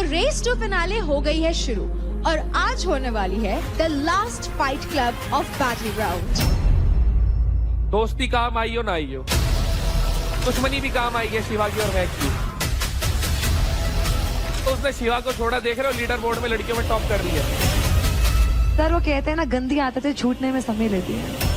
Raise to finale हो गई है शुरू और आज होने वाली है the last fight club of battle ground. दोस्ती काम आई हो ना आई हो, दुश्मनी भी काम आई है शिवा की और मैक की। तो उसने शिवा को छोड़ा, देख रहे हो लीडर बोर्ड में लड़कियों में टॉप कर दिया। सर वो कहते हैं ना, गंदी आदतें छूटने में समय लेती है।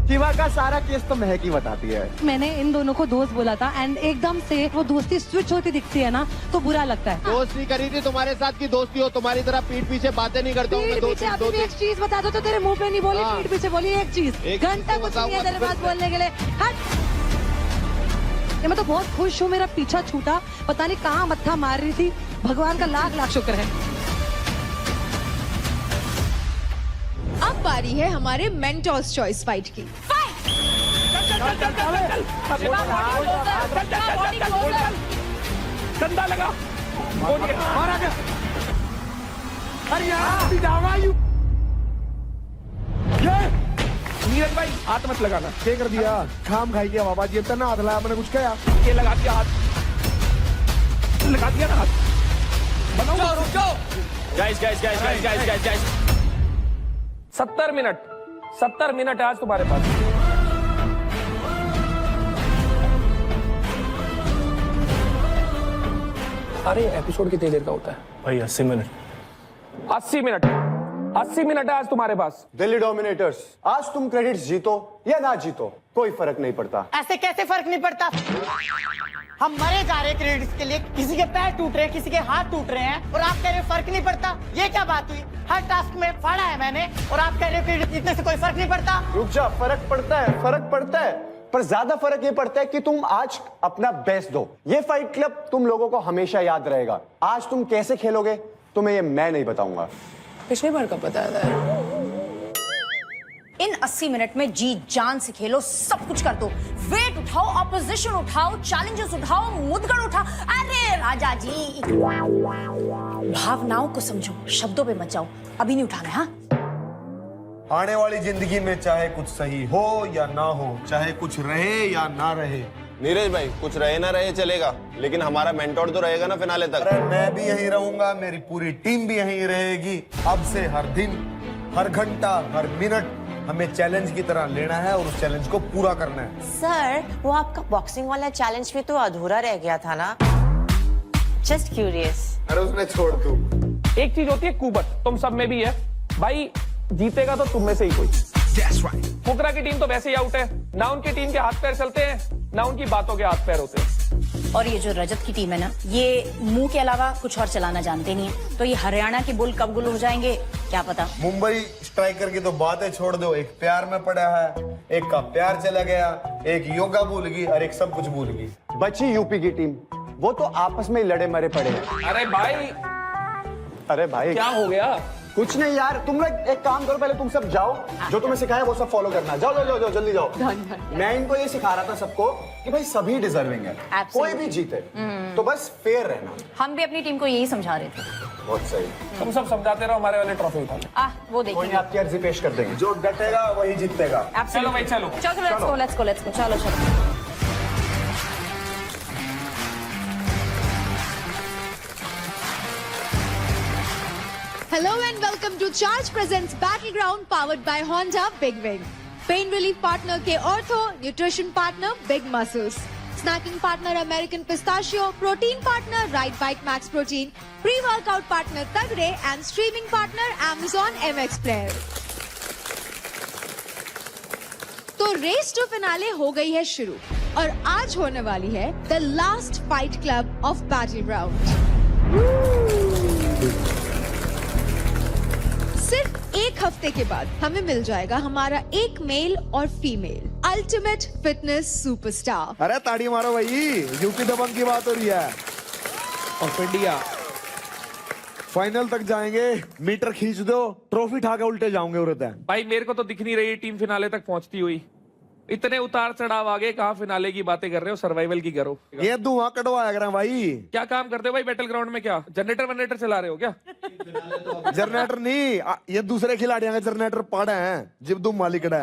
शिवा का सारा केस तो महक ही बताती है। मैंने इन दोनों को दोस्त बोला था एंड एकदम से वो दोस्ती स्विच होती दिखती है ना, तो बुरा लगता है। दोस्ती करी थी तुम्हारे साथ की दोस्ती हो, तुम्हारी तरह पीठ पीछे बातें नहीं करता हूँ मैं। पीठ पीछे अभी भी एक चीज बता दो तो तेरे मुंह पे नहीं बोली, हाँ। पीठ पीछे बोली एक चीज। एक घंटा चीज तो कुछ नहीं है बताऊंगा तेरे तो पास फिर- बोलने के लिए। हट। मैं तो बहुत खुश हूँ, मेरा पीछा छूटा, पता नहीं कहाँ मत्था मार रही थी। भगवान का लाख लाख शुक्र है। अब बारी है हमारे मेंटोर्स चॉइस फाइट की। डंडा लगा, मारा गया। अरे यार पिजामा यू। ये नीरज भाई हाथ मत लगाना। क्या कर दिया? खाम खाई गया बाबा जी, इतना हाथ लाया मैंने, कुछ कहा? ये लगा दिया हाथ, लगा दिया ना हाथ। बनाओ रुक जाओ। गाइस 70 मिनट आज तुम्हारे पास। अरे एपिसोड कितनी देर का होता है भाई 80 मिनट 80 मिनट 80 मिनट है आज तुम्हारे पास। दिल्ली डोमिनेटर्स, आज तुम क्रेडिट्स जीतो या ना जीतो कोई फर्क नहीं पड़ता। ऐसे कैसे फर्क नहीं पड़ता? हम मरे जा रहे हैं क्रेडिट्स के लिए, किसी के पैर टूट रहे हैं, किसी के हाथ टूट रहे हैं, और आप कह रहे हो फर्क नहीं पड़ता। ये क्या बात हुई? हर टास्क में फाड़ा है मैंने और आप कह रहे हो क्रेडिट जीतने से कोई फर्क नहीं पड़ता। रुक जा, फर्क पड़ता है, पर ज्यादा फर्क ये पड़ता है कि तुम आज अपना बेस्ट दो। ये फाइट क्लब तुम लोगों को हमेशा याद रहेगा। आज तुम कैसे खेलोगे तुम्हें ये मैं नहीं बताऊंगा। पिछली बार कब बताया था? इन 80 मिनट में जी जान से खेलो, सब कुछ कर दो। वेट उठाओ, ऑपोजिशन उठाओ, चैलेंजेस उठाओ, मुद्गण उठाओ। अरे राजा जी, भावनाओं को समझो, शब्दों पे मत जाओ। अभी नहीं उठाना है। हाँ, आने वाली जिंदगी में चाहे कुछ सही हो या ना हो, चाहे कुछ रहे या ना रहे। नीरज भाई कुछ रहे ना रहे चलेगा, लेकिन हमारा मेंटोर तो रहेगा ना फिनाले तक। अरे मैं भी यहीं रहूंगा, मेरी पूरी टीम भी यहीं रहेगी। अब से हर दिन, हर घंटा, हर मिनट हमें चैलेंज की तरह लेना है और उस चैलेंज को पूरा करना है। सर वो आपका बॉक्सिंग वाला चैलेंज भी तो अधूरा रह गया था ना? Just curious. अरे उसने छोड़ तू। एक चीज होती है कुबत, तुम सब में भी है भाई। जीतेगा तो तुम में से ही कोई। फुकरा की टीम तो वैसे ही आउट है, ना उनकी टीम के हाथ पैर चलते हैं, ना उनकी बातों के हाथ पैर होते हैं। और ये जो रजत की टीम है ना, ये मुंह के अलावा कुछ और चलाना जानते नहीं है। तो ये हरियाणा के बुल कब गुल हो जाएंगे क्या पता। मुंबई स्ट्राइकर की तो बातें छोड़ दो, एक प्यार में पड़ा है, एक का प्यार चला गया, एक योगा भूल गई और एक सब कुछ भूल गई। बची यूपी की टीम, वो तो आपस में ही लड़े मरे पड़े हैं। अरे भाई क्या हो गया? कुछ नहीं यार, तुम लोग एक काम करो, पहले तुम सब जाओ, जो तुम्हें सिखाया वो सब फॉलो करना। जाओ जाओ जाओ जल्दी जाओ। मैं इनको ये सिखा रहा था सबको कि भाई सभी डिजर्विंग है, कोई भी जीते, तो बस फेयर रहना। हम भी अपनी टीम को यही समझा रहे थे। बहुत सही। तुम सब समझाते रहो, हमारे वाले ट्रॉफी उठा लो। वो कोई देखिए। नहीं, आपकी अर्जी पेश कर देंगे। जो डटेगा वही जीतेगा। चलो भाई चलो। चलो लेट्स गो। चलो। Hello and welcome to Charge Presents Battleground powered by Honda Big Wing. Pain relief partner के Ortho, nutrition partner Big Muscles, snacking partner American Pistachio, protein partner Ride Bike Max Protein, pre-workout partner Tagre and streaming partner Amazon MX Player. तो raise to finale हो गई है शुरू और आज होने वाली है the last fight club of battle ground. सिर्फ एक हफ्ते के बाद हमें मिल जाएगा हमारा एक मेल और फीमेल अल्टीमेट फिटनेस सुपरस्टार। अरे ताड़ी मारो भाई, यूपी दबंग की बात हो रही है। ऑफ इंडिया फाइनल तक जाएंगे, मीटर खींच दो, ट्रॉफी उठा के उल्टे जाओगे उड़त है। भाई मेरे को तो दिख नहीं रही टीम फिनाले तक पहुंचती हुई। इतने उतार चढ़ाव आगे, कहाँ फिनाले की बातें कर रहे हो, सर्वाइवल की करो। ये धुआं कटवाया करें भाई। क्या काम करते हो भाई बैटल ग्राउंड में? क्या जनरेटर चला रहे हो क्या? जनरेटर नहीं, ये दूसरे खिलाड़ियों का जनरेटर पाड़ा है, जिब तुम मालिक है।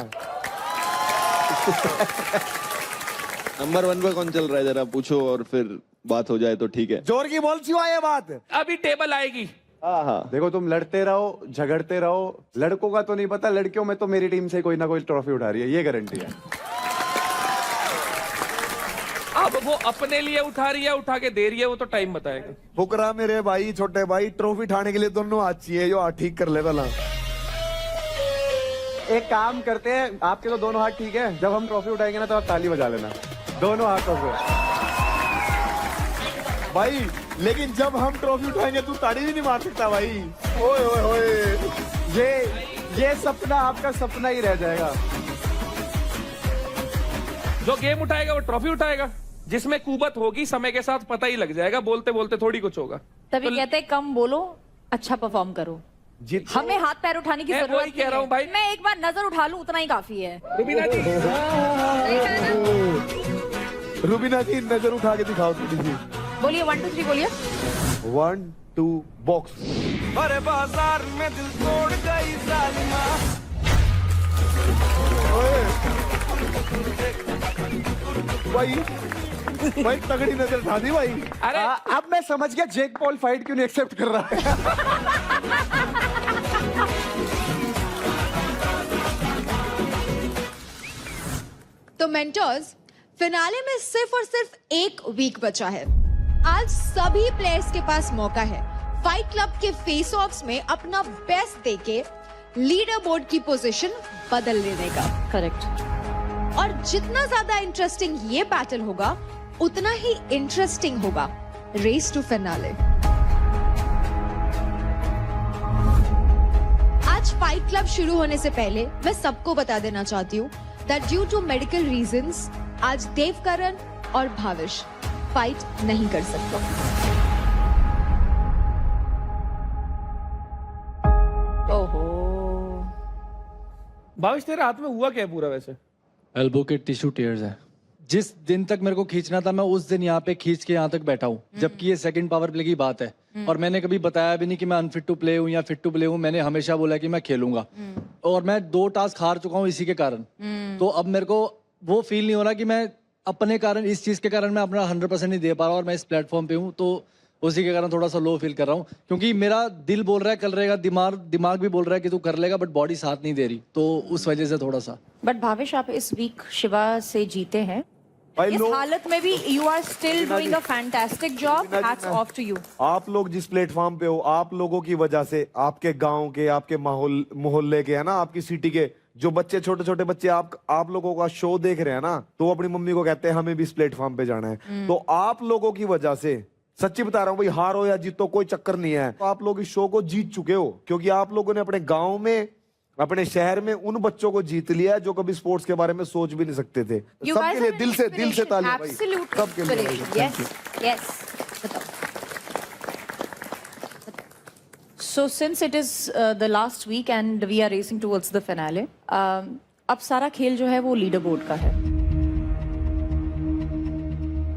नंबर 1 पे कौन चल रहा है जरा पूछो और फिर बात हो जाए तो ठीक है। जोर की बोल क्यों आए बात? अभी टेबल आएगी। हाँ हाँ देखो तुम लड़ते रहो, झगड़ते रहो, लड़कों का तो नहीं पता, लड़कियों में तो मेरी टीम से कोई ना कोई ट्रॉफी उठा रही है, ये गारंटी है। अब वो अपने लिए उठा रही है, उठा के दे रही है, वो तो टाइम बताएगा। फुकरा मेरे भाई, छोटे भाई, ट्रॉफी उठाने के लिए दोनों हाथ चाहिए, जो हाथ ठीक कर ले पहला। एक काम करते हैं, आपके तो दोनों हाथ ठीक है, जब हम ट्रॉफी उठाएंगे ना तो आप ताली बजा लेना, दोनों हाथों से। भाई लेकिन जब हम ट्रॉफी उठाएंगे तू ताड़ी भी नहीं मार सकता भाई। ओए ओए ओए, ये सपना आपका सपना ही रह जाएगा। जो गेम उठाएगा वो ट्रॉफी उठाएगा, जिसमें कुबत होगी समय के साथ पता ही लग जाएगा, बोलते बोलते थोड़ी कुछ होगा। तभी कहते हैं कम बोलो, अच्छा परफॉर्म करो। हमें हाथ पैर उठाने की मैं जरूरत वही कह रहा हूँ भाई। मैं एक बार नजर उठा लूं उतना ही काफी है। रुबीना जी, रुबीना जी नजर उठा के दिखाओ थोड़ी सी। बोलिए 1 2 3 बोलिए। 1 2 बॉक्स। अरे बाजार में दिल तोड़ गई जालिमा। भाई तगड़ी नजर उठा दी भाई। अरे अब मैं समझ गया जेक पॉल फाइट क्यों नहीं एक्सेप्ट कर रहा है। तो मेंटर्स, फिनाले में सिर्फ और सिर्फ 1 वीक बचा है। आज सभी प्लेयर्स के पास मौका है फाइट क्लब के फेस ऑफ्स में अपना बेस्ट देके लीडर बोर्ड की पोजीशन बदल लेने का। करेक्ट। और जितना ज्यादा इंटरेस्टिंग ये बैटल होगा उतना ही इंटरेस्टिंग होगा रेस टू फिनाले। आज फाइट क्लब शुरू होने से पहले मैं सबको बता देना चाहती हूँ that due to medical reasons आज देवकरण और भाविश फाइट नहीं कर सकते। ओहो। भाविश तेरे हाथ में हुआ क्या है पूरा वैसे? एल्बो के टिश्यू टेयर्स है। जिस दिन तक मेरे को खींचना था मैं उस दिन यहाँ पे खींच के यहाँ तक बैठा हूँ, जबकि ये सेकंड पावर प्ले की बात है। और मैंने कभी बताया भी नहीं कि मैं अनफिट टू प्ले हूँ या फिट टू प्ले हूँ। मैंने हमेशा बोला कि मैं खेलूंगा, और मैं 2 टास्क हार चुका हूँ इसी के कारण। तो अब मेरे को वो फील नहीं हो रहा कि मैं अपने कारण, इस चीज के कारण मैं अपना 100% नहीं दे पा रहा, और मैं इस प्लेटफॉर्म पे हूँ तो उसी के कारण थोड़ा सा लो फील कर रहा हूँ। क्योंकि मेरा दिल बोल रहा है कर रहेगा, दिमाग भी बोल रहा है कि तू कर लेगा, बट बॉडी साथ नहीं दे रही, तो उस वजह से थोड़ा सा। बट भाविश आप इस वीक शिवा से जीते हैं, इस हालत में भी you are still doing a fantastic job. Hats off to you. आप लोग जिस प्लेटफॉर्म पे हो, आप लोगों की वजह से, आपके गांव के, आपके मोहल्ले के, है ना, आपकी सिटी के जो बच्चे, छोटे छोटे बच्चे आप लोगों का शो देख रहे हैं ना, तो वो अपनी मम्मी को कहते हैं हमें भी इस प्लेटफॉर्म पे जाना है। तो आप लोगों की वजह से, सच्ची बता रहा हूँ भाई, हारो या जीतो कोई चक्कर नहीं है, आप लोग इस शो को जीत चुके हो, क्योंकि आप लोगों ने अपने गांव में, अपने शहर में उन बच्चों को जीत लिया जो कभी स्पोर्ट्स के बारे में सोच भी नहीं सकते थे। सबके लिए दिल से तालियां भाई, सबके लिए। Yes. So since it is the last week and we are racing towards the finale, अब सारा खेल जो है वो लीडर बोर्ड का है।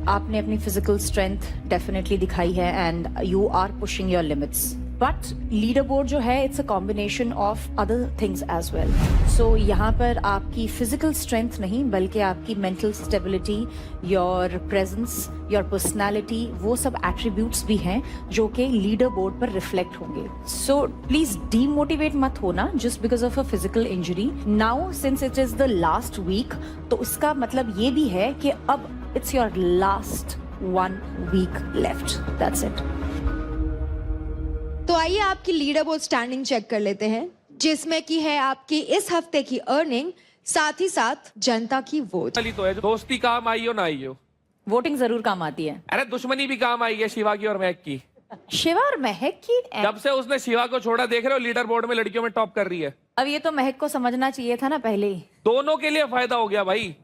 आपने अपनी फिजिकल स्ट्रेंथ डेफिनेटली दिखाई है and you are pushing your limits, but leader board जो है it's a combination of other things as well. So यहाँ पर आपकी फिजिकल स्ट्रेंथ नहीं बल्कि आपकी mental stability, your presence, your personality, वो सब एट्रीब्यूट्स भी हैं जो कि लीडर बोर्ड पर रिफ्लेक्ट होंगे। सो प्लीज डीमोटिवेट मत होना just because of a physical injury. Now since it is the last week, तो इसका मतलब ये भी है कि अब इट्स योर लास्ट 1 week लेफ्ट। That's it. तो आइए आपकी लीडर बोर्ड स्टैंडिंग चेक कर लेते हैं, जिसमें की है आपकी इस हफ्ते की अर्निंग, साथ ही साथ जनता की वोट। तो है, दोस्ती काम आई हो ना आई हो, वोटिंग जरूर काम आती है। अरे दुश्मनी भी काम आई है शिवा की और महक की। शिवा और महक की? जब से उसने शिवा को छोड़ा, देख रहे हो लीडर बोर्ड में लड़कियों में टॉप कर रही है। अब ये तो महक को समझना चाहिए था ना पहले ही। दोनों के लिए फायदा हो गया भाई।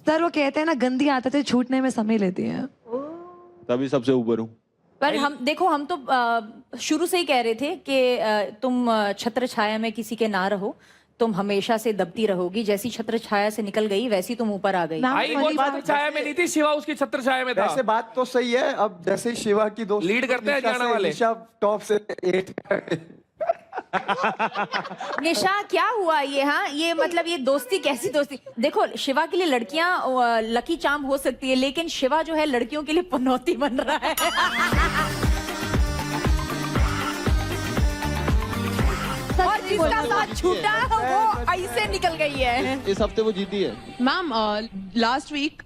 सर वो कहते हैं ना, गंदी आदतें छूटने में समय लेती हैं। तभी सबसे ऊपर हूँ। पर हम देखो, हम तो शुरू से ही कह रहे थे कि तुम छत्र छाया में किसी के ना रहो, तुम हमेशा से दबती रहोगी। जैसी छत्र छाया से निकल गई वैसी तुम ऊपर आ गई। भाई वो छत्र छाया में नहीं थी, शिवा उसकी छत्र छाया में था। वैसे बात तो सही है। अब जैसे शिवा की दोस्त लीड करते हैं जाने वाले, टॉप से 8 निशा क्या हुआ ये? हाँ, ये मतलब ये दोस्ती कैसी दोस्ती? देखो, शिवा के लिए लड़कियां लकी चार्म हो सकती है, लेकिन शिवा जो है लड़कियों के लिए पनौती बन रहा है। और जिसका साथ छूटा वो ऐसे निकल गई है। इस हफ्ते वो जीती है। मैम लास्ट वीक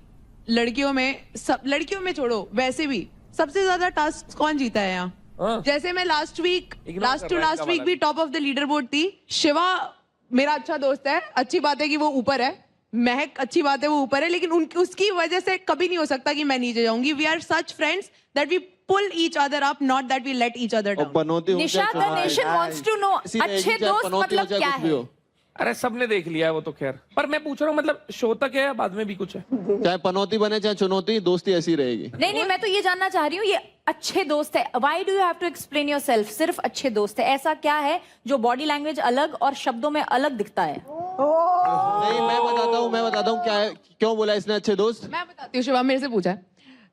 लड़कियों में छोड़ो, वैसे भी सबसे ज्यादा टास्क कौन जीता है यहाँ? जैसे मैं लास्ट वीक भी top of the leader board थी। शिवा मेरा अच्छा दोस्त है, अच्छी बात है कि वो ऊपर है। महक अच्छी बात है वो ऊपर है, लेकिन उसकी वजह से कभी नहीं हो सकता कि मैं नीचे जाऊंगी। We are such friends that we pull each other up, not that we let each other down. Nisha, the nation wants to know अच्छे दोस्त मतलब क्या है? अरे सबने देख लिया है वो तो खैर, पर मैं पूछ रहा हूँ मतलब शो तक है, बाद में भी कुछ है? चाहे पनौती बने चाहे चुनौती, दोस्ती ऐसी रहेगी। नहीं, मैं तो ये जानना चाह रही हूँ, ये अच्छे दोस्त है। Why do you have to explain yourself? सिर्फ अच्छे दोस्त है, ऐसा क्या है जो बॉडी लैंग्वेज अलग और शब्दों में अलग दिखता है? नहीं, मैं बताता हूँ क्या है, क्यों बोला इसने अच्छे दोस्त। मैं बताती हूँ, शिवा मेरे से पूछा है।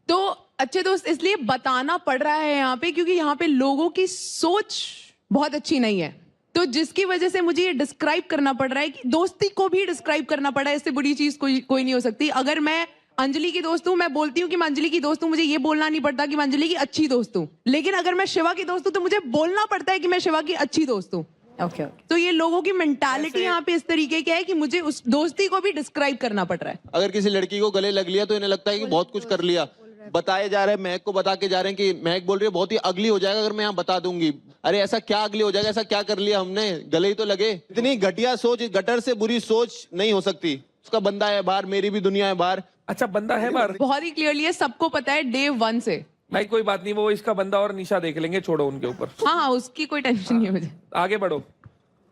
तो अच्छे दोस्त इसलिए बताना पड़ रहा है यहाँ पे, क्योंकि यहाँ पे लोगों की सोच बहुत अच्छी नहीं है, तो जिसकी वजह से मुझे ये डिस्क्राइब करना पड़ रहा है कि दोस्ती को भी डिस्क्राइब करना पड़ा है। इससे बुरी चीज कोई नहीं हो सकती। अगर मैं अंजलि की दोस्त हूँ, मैं बोलती हूँ कि मैं अंजलि की दोस्त हूँ, मुझे ये बोलना नहीं पड़ता कि मैं अंजलि की अच्छी दोस्त हूँ। लेकिन अगर मैं शिवा की दोस्त हूँ तो मुझे बोलना पड़ता है कि मैं शिवा की अच्छी दोस्त हूँ। ओके। तो ये लोगों की मेंटालिटी यहाँ पे इस तरीके की है कि मुझे उस दोस्ती को भी डिस्क्राइब करना पड़ रहा है। अगर किसी लड़की को गले लग लिया तो इन्हें लगता है कि बहुत कुछ कर लिया। बताए जा रहे हैं, महक को बता के जा रहे हैं कि महक बोल रही है बहुत ही अगली हो जाएगा अगर मैं यहाँ बता दूंगी। अरे ऐसा क्या अगली हो जाएगा, ऐसा क्या कर लिया हमने, गले ही तो लगे। इतनी घटिया सोच, गटर से बुरी सोच नहीं हो सकती। उसका बंदा है बाहर, मेरी भी दुनिया है बाहर। अच्छा, बंदा है बाहर? बहुत ही क्लियरली है, सबको पता है डे 1 से। भाई कोई बात नहीं, वो इसका बंदा और निशा देख लेंगे, छोड़ो उनके ऊपर। हाँ, उसकी कोई टेंशन नहीं है मुझे। आगे बढ़ो।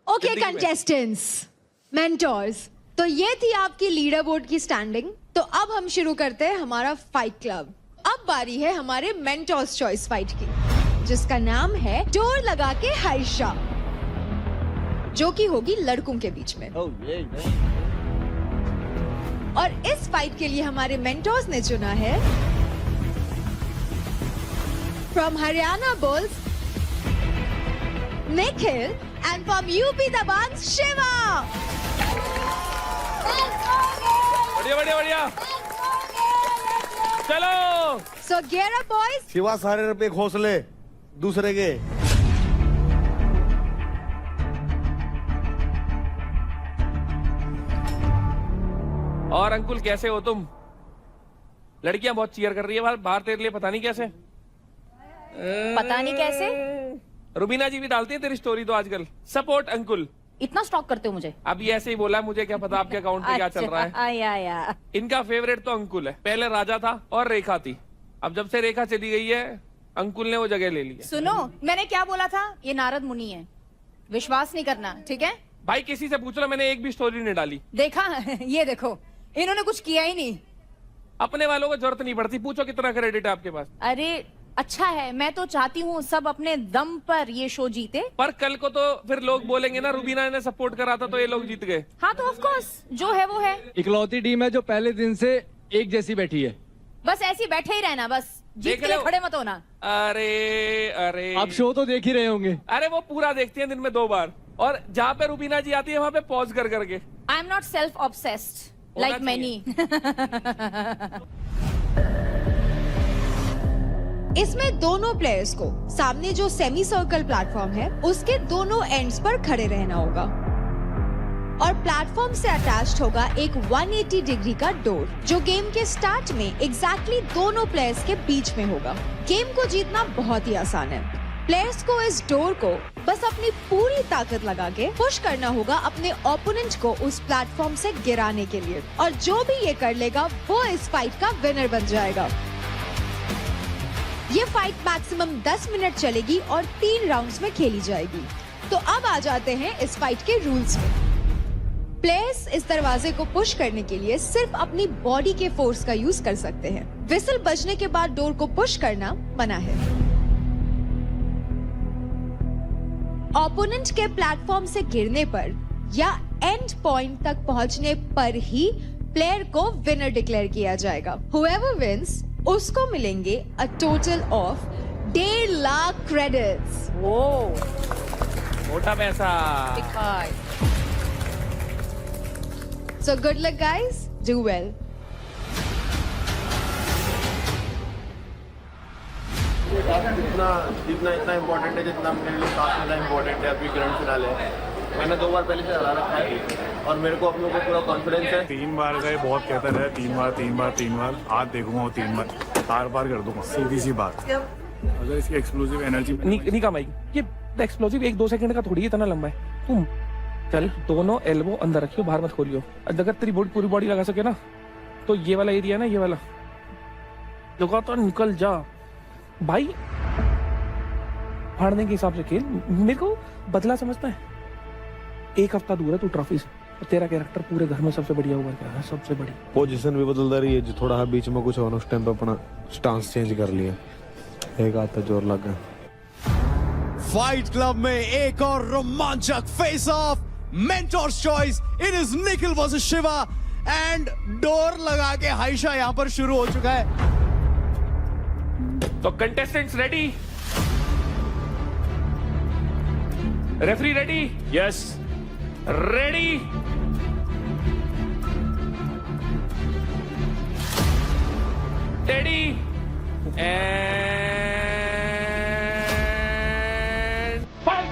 ओके कंटेस्टेंट्स, मेंटोर्स, तो ये थी आपकी लीडर बोर्ड की स्टैंडिंग। तो अब हम शुरू करते हैं हमारा फाइट क्लब। अब बारी है हमारे मेंटोर्स चॉइस फाइट की, जिसका नाम है डोर लगा के हर्षा, जो कि होगी लड़कों के बीच में। और इस फाइट के लिए हमारे मेंटोर्स ने चुना है from Haryana Bulls Nikhil and from UP Dabang Shiva. बढ़िया। चलो सो gear up boys। शिवा सारे रुपए घोंसले दूसरे के। और अंकुल कैसे हो तुम? लड़कियां बहुत चीयर कर रही है बाहर तेरे लिए, पता नहीं कैसे। पता नहीं कैसे? रुबीना जी भी डालती है तेरी स्टोरी तो आजकल। सपोर्ट अंकुल। इतना स्टॉक करते हो मुझे? अब ये ऐसे ही बोला, मुझे क्या पता आपके अकाउंट में क्या चल रहा है। आया। इनका फेवरेट तो अंकुल है। पहले राजा था और रेखा थी, अब जब से रेखा चली गई है अंकुल ने वो जगह ले ली है। सुनो, मैंने क्या बोला था? ये नारद मुनि है, विश्वास नहीं करना, ठीक है? भाई किसी से पूछ लो, मैंने एक भी स्टोरी नहीं डाली। देखा? ये देखो, इन्होंने कुछ किया ही नहीं। अपने वालों को जरूरत नहीं पड़ती, पूछो कितना क्रेडिट है आपके पास। अरे अच्छा है, मैं तो चाहती हूँ सब अपने दम पर ये शो जीते। पर कल को तो फिर लोग बोलेंगे ना रुबीना ने सपोर्ट करा था तो ये लोग जीत गए। हाँ तो ऑफ कोर्स, जो है वो है। इकलौती टीम है जो पहले दिन से एक जैसी बैठी है। बस ऐसी बैठे ही रहना, बस जीत के लिए खड़े मत होना। अरे आप शो तो देख ही रहे होंगे। अरे वो पूरा देखती हैं दिन में 2 बार, और जहाँ पे रुबीना जी आती है वहाँ पे पॉज कर करके। आई am not self obsessed like many. इसमें दोनों प्लेयर्स को सामने जो सेमी सर्कल प्लेटफॉर्म है उसके दोनों एंड्स पर खड़े रहना होगा, और प्लेटफॉर्म से अटैच्ड होगा एक 180 डिग्री का डोर, जो गेम के स्टार्ट में एग्जैक्टली दोनों प्लेयर्स के बीच में होगा। गेम को जीतना बहुत ही आसान है। प्लेयर्स को इस डोर को बस अपनी पूरी ताकत लगा के पुश करना होगा अपने ओपोनेंट को उस प्लेटफॉर्म से गिराने के लिए, और जो भी ये कर लेगा वो इस फाइट का विनर बन जाएगा। ये फाइट मैक्सिमम 10 मिनट चलेगी और 3 राउंड्स में खेली जाएगी। तो अब आ जाते हैं इस फाइट के रूल्स में। प्लेयर्स इस दरवाजे को पुश करने के लिए सिर्फ अपनी बॉडी के फोर्स का यूज कर सकते हैं। विसल बजने के बाद डोर को पुश करना मना है। ओपोनेंट के प्लेटफॉर्म से गिरने पर या एंड पॉइंट तक पहुंचने पर ही प्लेयर को विनर डिक्लेयर किया जाएगा। Whoever wins, उसको मिलेंगे a total of 1.5 lakh credits. मोटा पैसा। So good luck, guys. Do well. जितना जीतना इतना इम्पोर्टेंट है जितना मेरे लिए साथ में इम्पोर्टेंट है। अभी ग्रैंड फिनाले है, मैंने 2 बार पहले से हरा रखा है और मेरे को अपने ऊपर पूरा कॉन्फिडेंस है। 3 बार गए, बहुत कहता रहे 3 बार आज देखूंगा वो 3 बार पार कर दूंगा, सीधी सी बात। अगर इसकी एक्सप्लोसिव एनर्जी नहीं कम आएगी। ये एक्सप्लोसिव 1-2 सेकंड का थोड़ी इतना लंबा है। तुम चल दोनों एल्बो अंदर रखियो, बाहर मत खोलियो। अगर तेरी पूरी बॉडी लगा सके ना तो ये वाला एरिया ना, ये वाला लगा तो निकल जा भाई। फाड़ने के हिसाब से खेल। मेरे को बदला समझता है। 1 हफ्ता दूर है तू ट्रॉफी से और तेरा कैरेक्टर पूरे घर में सबसे बढ़िया हुआ क्या है, सबसे बड़ी पोजीशन भी बदलता रही है। जो थोड़ा बीच में कुछ होना, उस टाइम पे अपना स्टांस चेंज कर लिया। एक हाथ जोर लग गया। फाइट क्लब में एक और रोमांचक face of, mentors choice. It is Nikhil versus Shiva and door लगा के हाइशा यहां पर शुरू हो चुका है। तो contestants ready, referee ready, yes ready. Ready and fight.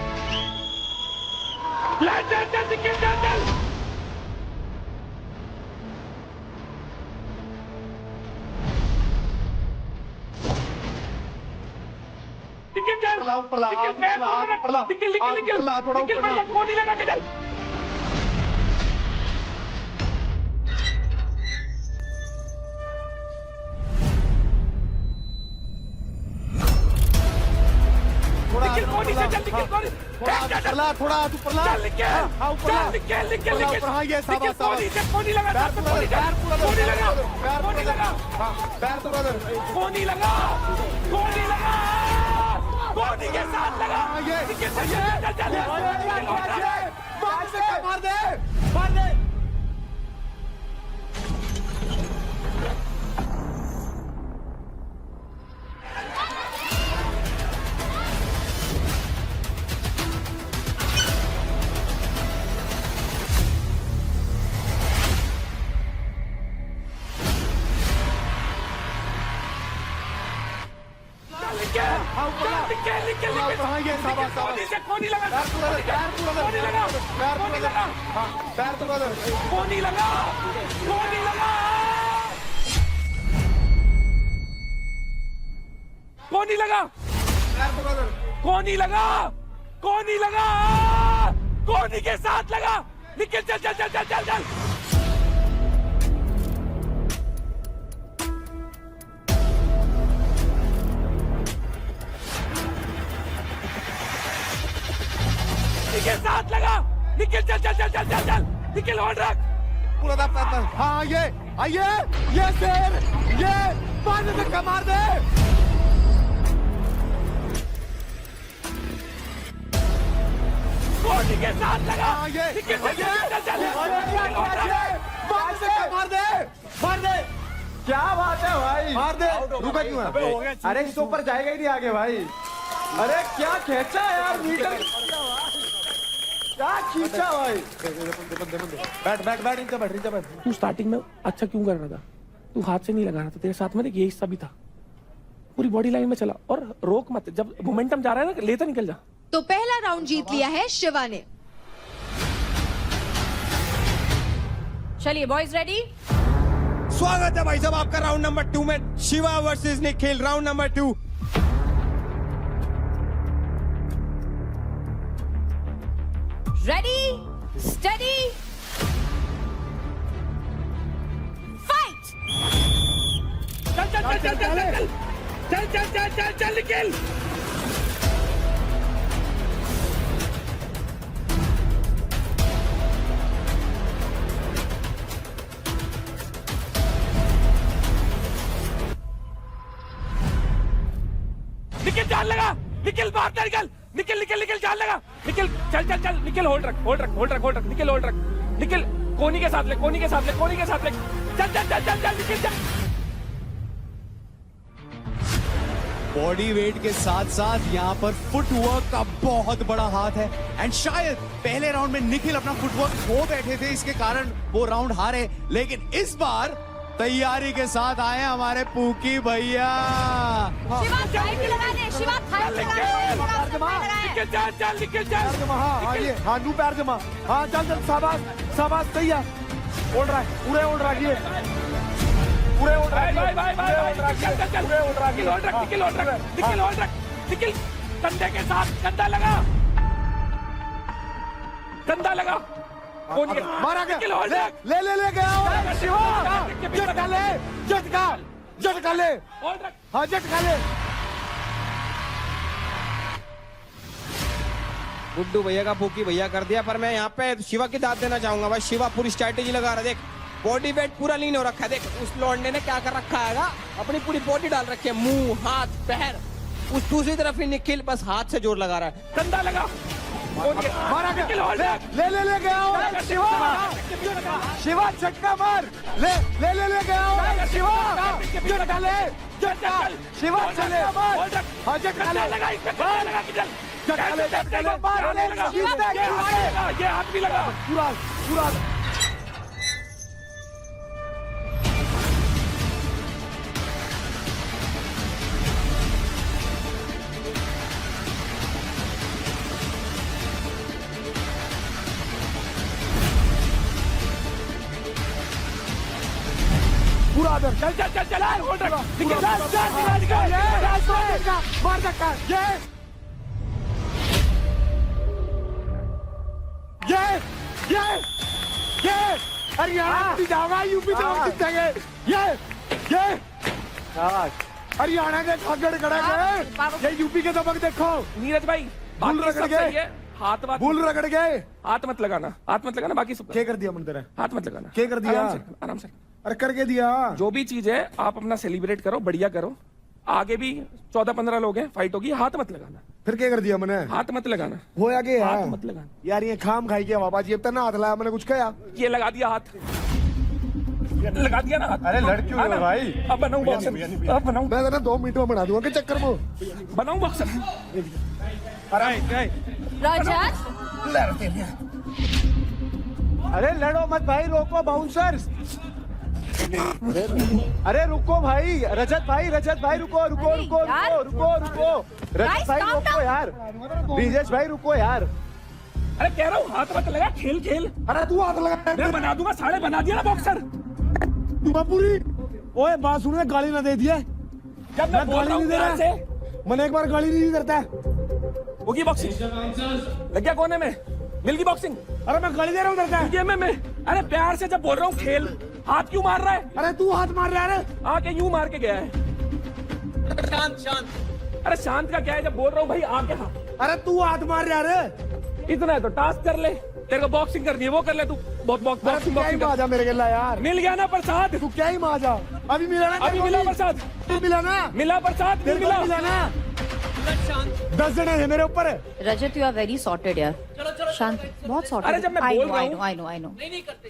कोनी के साथ लगा। निकल चल चल चल चल चल चल। के साथ लगा। निकल चल चल चल चल चल चल। निकल होल्ड रख। पूरा दा पैर। हाँ आइए ये शेर, ये पानी में कमार दे। कोनी के साथ लगा। निकल चल चल चल चल। मार दे। क्या बात है भाई, मार दे। रुका क्यों है? अरे इस ऊपर जाएगा ही नहीं आगे भाई। अरे क्या खेचा यार, मीटर क्या खींचा भाई। बैठ नीचे बैठ। तू स्टार्टिंग में अच्छा क्यों कर रहा था? तू हाथ से नहीं लगा रहा था, तेरे साथ में देख ये हिस्सा भी था। पूरी बॉडी लाइन में चला और रोक मत। जब मोमेंटम जा रहा है ना, लेता निकल जा। तो पहला राउंड जीत लिया है शिवा ने। चलिए बॉयज रेडी। स्वागत है भाई साहब आपका राउंड नंबर 2 में। Shiva versus Nikhil, round number 2। Ready steady fight. चल चल चल चल चल चल चल चल चल चल चल निकल। निकल जान लगा। निकल बाहर निकल। निकल निकल निकल जान लगा। निकल चल चल चल। निकल होल्ड रख होल्ड रख होल्ड रख होल्ड रख। निकल होल्ड रख। निकल कोनी के साथ ले कोनी के साथ ले कोनी के साथ ले। चल चल चल चल चल निकल चल। बॉडी वेट के साथ साथ यहाँ पर फुटवर्क का बहुत बड़ा हाथ है एंड शायद पहले राउंड में निखिल अपना फुटवर्क खो बैठे थे, इसके कारण वो राउंड हारे, लेकिन इस बार तैयारी के साथ आए हमारे पूकी भैया। हाँ नू पैर जमा, हाँ चल चल शाबाश शाबाश, सही है, ओढ़ रहा है, पूरे ओढ़ रहा है ये, पूरे ओढ़ रहा है, पूरे ओढ़ रहा है, निखिल कंधे के साथ कंधा लगा, कंधा लगा, मारा गया, ले ले ले गया शिवा, झटका ले, झटका झटका ले, हाँ झटका ले। गुड्डू भैया का पूकी भैया कर दिया, पर मैं यहाँ पे शिवा की दाद देना चाहूंगा भाई। शिवा पूरी स्ट्रैटेजी लगा रहा है, देख बॉडी वेट पूरा लीन हो रखा है, देख उस लौंडे ने क्या कर रखा है, अपनी पूरी बॉडी डाल रखी है, मुंह हाथ पैर, उस दूसरी तरफ ही निखिल बस हाथ से जोर लगा रहा है, कंधा लगा, मारा गया, ले ले ले गया शिवा, शिवा झटका मार, ले गया शिवा, झटका ले, झटका शिवा चले मार, हाँ झटका ले, झटका ले मार, ये हाथ भी लगा, पूरा पूरा पूरा आदर, चल चल चल चल, होल्ड रख, मार धक्का, ये हरियाणा भी जाओगा, यूपी से जीतेंगे, ये हरियाणा के खगड़ खड़ा गए, ये यूपी के दबक देखो, नीरज भाई बुल रगड़ गए, हाथ बुल रगड़ गए, हाथ मत लगाना, हाथ मत लगाना, बाकी सब क्या कर दिया मंदिर है, हाथ मत लगाना, क्या कर दिया, आराम से अरे करके दिया, जो भी चीज है आप अपना सेलिब्रेट करो, बढ़िया करो, आगे भी 14-15 लोग हैं, फाइट होगी, हाथ मत लगाना, फिर क्या कर दिया मैंने, हाथ मत लगाना, हो आगे हाथ मत लगाना, यार ये खाम खाई के बाबा जी, अब तक ना हाथ लाया मैंने, कुछ कहा, ये लगा दिया हाथ, लगा दिया ना हाथ, अरे लड़कियों में भाई, अब बनाऊं बॉक्सर, अब बनाऊं, मैं ना 2 मिनट में बना दूंगा के चक्कर में, बनाऊं बॉक्सर, अरे लड़ो मत भाई, रोको बाउंसर, अरे रुको भाई, रजत भाई रुको रुको रुको रुको रुको रुको, रजत भाई रुको यार, ब्रिजेश भाई रुको यार, अरे कह रहा हूँ हाथ मत लगा, खेल खेल, अरे तू हाथ लगा, मैं बना दूंगा, साढ़े बना दिया ना बॉक्सर, तू पूरी, ओए बात सुन, गाली ना दे दिया, जब मैं बोल रहा हूँ दे से, मैंने एक बार गाली नहीं करता है, होगी बॉक्सिंग, लग गया कोने में, मिल गई बॉक्सिंग, अरे मैं गाली दे रहा हूँ करता ये में, अरे प्यार से जब बोल रहा हूँ खेल, हाथ क्यों मार रहा है, अरे तू हाथ मार रहा है, आके यूं मार के गया है, शांत शांत, अरे शांत का क्या है, जब बोल रहा हूँ भाई आके हाथ, अरे तू हाथ मार रहा है, इतना है तो टास्क कर ले, तेरे को बॉक्सिंग करनी है वो कर ले, तू बॉक्सिंग माजा मेरे गिला यार, मिल गया ना प्रसाद, तू क्या ही माजा, अभी मिला ना, अभी मिला प्रसाद, मिला ना, मिला प्रसाद, मिला ना, 10 जने हैं मेरे ऊपर, रजत यू आर वेरी सॉर्टेड यार, शांत, बहुत सॉर्टेड, अरे जब मैं बोल रहा हूँ, आई नो,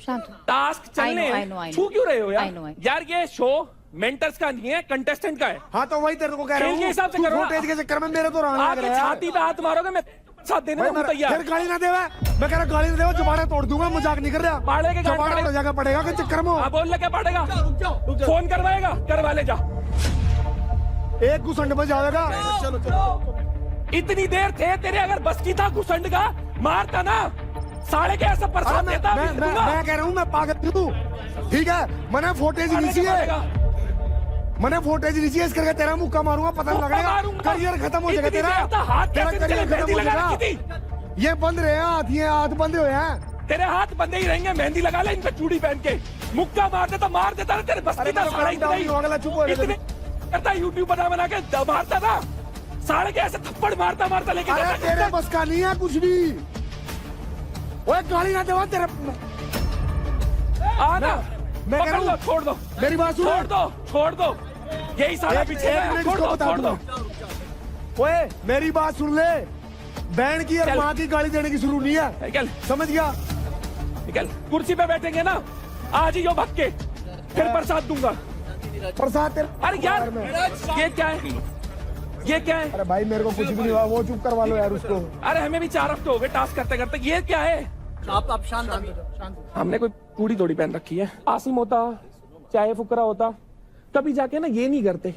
शांत, टास्क चलने I know. छू क्यों रहे हो I know. यार ये शो मेंटर्स का नहीं है, कंटेस्टेंट का है, हाँ तो वही तेरे को कह रहा हूँ, खेल के हिसाब से करो, फुटेज के चक्कर में मेरे तो रहना लग आके रहा है, छाती पे हाथ मारोगे, मैं साथ देने को तैयार, फिर गाली ना देवा, मैं कह रहा गाली ना देवा, जुबान तोड़ दूंगा, मजाक नहीं कर रहा, पाड़े के जुबान तोड़ जाकर पड़ेगा कि चक्कर में, हाँ बोल ले क्या पड़ेगा, फोन करवाएगा, करवा ले जा, एक घुसंड में जाएगा, इतनी देर थे तेरे, अगर बस की था घुसंड का मारता ना, साले के ऐसा प्रसाद देता, मैं कह रहा हूँ मैं पागल हूँ, ठीक है, मैंने फुटेज लीजिए, मैंने फुटेज लीजिए, इस करके तेरा मुक्का मारूंगा, पता नहीं लगेगा, करियर खत्म हो जाएगा तेरा करियर खत्म हो जाएगा, ये बंद रहे हाथ, ये हाथ बंद हुए हैं, तेरे हाथ बंदे ही रहेंगे, मेहंदी लगा ले इन पे चूड़ी पहन के, मुक्का मार देता ना, तेरे बस की था, इतने करता यूट्यूब बना के मारता ना, साले के ऐसे थप्पड़ मारता लेकिन तेरे बस का नहीं है कुछ भी, ओए गाली ना देवा तेरे, आना पकड़ लो, छोड़ दो, मेरी बात छोड़ दो, यही सारा पीछे है, छोड़ दो, ओए मेरी बात सुन ले, बहन की और माँ की गाली देने की शुरू नहीं है, निकल, समझ गया, निकल, कुर्सी पे बैठेंगे ना, आज ही यो भग के, फिर प्रसाद दूंगा, प्रसाद तेरे, अरे यार ये क्या है, ये क्या है? अरे भाई मेरे को कुछ भी नहीं हुआ, वो चुप करवा लो यार उसको। अरे हमें भी 4 हफ्ते हो गए टास्क करते करते। ये क्या है? आप शांत शांत। हमने कोई पूरी थोड़ी पहन रखी है। आसिम होता, चाहे फुकरा होता, कभी जाके ना ये नहीं करते।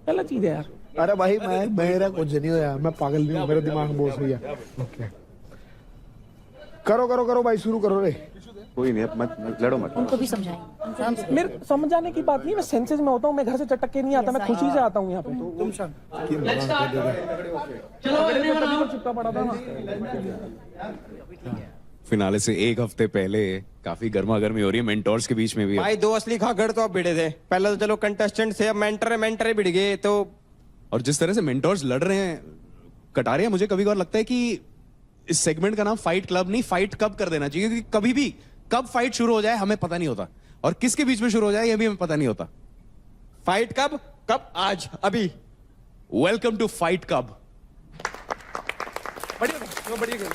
गलत चीज है यार। अरे भाई मेरा कुछ नहीं हो यार, मैं पागल नहीं हूँ, मेरा दिमाग बहुत सही है। ओके करो करो करो भाई, शुरू करो रे। कोई नहीं, मत लड़ो मत। उनको भी समझाएं। मेरे समझाने की बात नहीं, मैं सेंसेस में होता हूँ, मैं घर से चटक के नहीं आता, मैं खुशी से आता हूँ यहाँ पे। तुम शांत। चिपका पड़ा था ना। फिनाले से एक हफ्ते पहले काफी गर्मा गर्मी हो रही है मेंटोर्स के बीच में भी। भाई 2 असली खागड़ तो अब भिड़े थे। पहले तो चलो कंटेस्टेंट से, अब मेंटर भिड़ गए तो। और जिस तरह से मेंटोर्स लड़ रहे हैं कटारिया, मुझे कभी कभार लगता है कि इस सेगमेंट का नाम फाइट क्लब नहीं, फाइट कब कर देना चाहिए, क्योंकि कभी भी कब फाइट शुरू हो जाए हमें पता नहीं होता, और किसके बीच में शुरू हो जाए ये भी हमें पता नहीं होता। फाइट कब? आज, अभी। वेलकम टू फाइट कब। बढ़िया।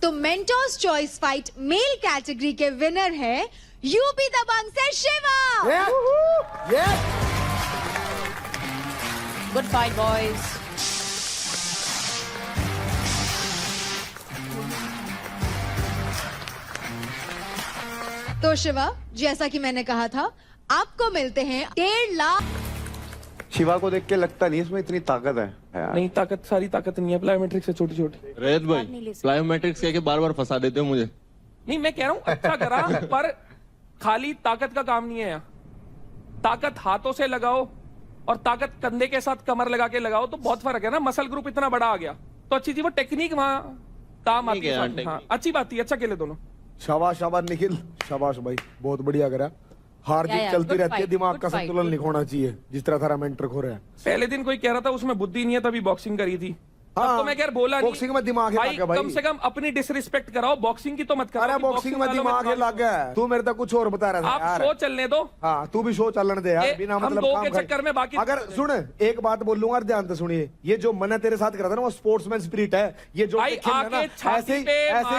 तो mentors choice fight male category के विनर है यूपी दबंग से शिवा। Good fight boys. तो शिवा, जैसा कि मैंने कहा था, आपको मिलते हैं 1.5 लाख। शिवा को देख के लगता नहीं इसमें इतनी ताकत है यार। नहीं, ताकत सारी ताकत नहीं है, प्लायोमेट्रिक से छोटी छोटी। रजत भाई प्लायोमेट्रिक्स कह के बार बार फंसा देते हो मुझे। नहीं, मैं कह रहा हूँ अच्छा करा, पर खाली ताकत का काम नहीं है यहाँ। ताकत हाथों से लगाओ और ताकत कंधे के साथ कमर लगा के लगाओ तो बहुत फर्क है ना। मसल ग्रुप इतना बड़ा आ गया तो अच्छी थी, वो टेक्निक वहाँ काम आती है। हाँ, अच्छी बात थी, अच्छा खेले दोनों। शाबाश शाबाश निखिल, शाबाश भाई, बहुत बढ़िया करा। हार जीत चलती रहती है, दिमाग का संतुलन नहीं खोना चाहिए, जिस तरह थारा मेंटर खो रहा है। पहले दिन कोई कह रहा था उसमें बुद्धि नहीं है तभी बॉक्सिंग करी थी। हाँ, तो मैं यार बोला नहीं, बॉक्सिंग में दिमाग है भाई, भाई। कम से कम अपनी डिसरिस्पेक्ट कराओ, बॉक्सिंग की तो मत करो। अरे बॉक्सिंग में दिमाग है लग गया। तू मेरे तक कुछ और बता रहा था आप यार। शो चलने दो। हाँ तू भी शो चलने दे यार, बिना मतलब दो काम के कर। चक्कर में बाकी अगर सुन एक बात बोल लूंगा, ध्यान से सुनिए, ये जो मैंने तेरे साथ करा था ना वो स्पोर्ट्समैन स्पिरिट है। ये जो भाई आके ऐसे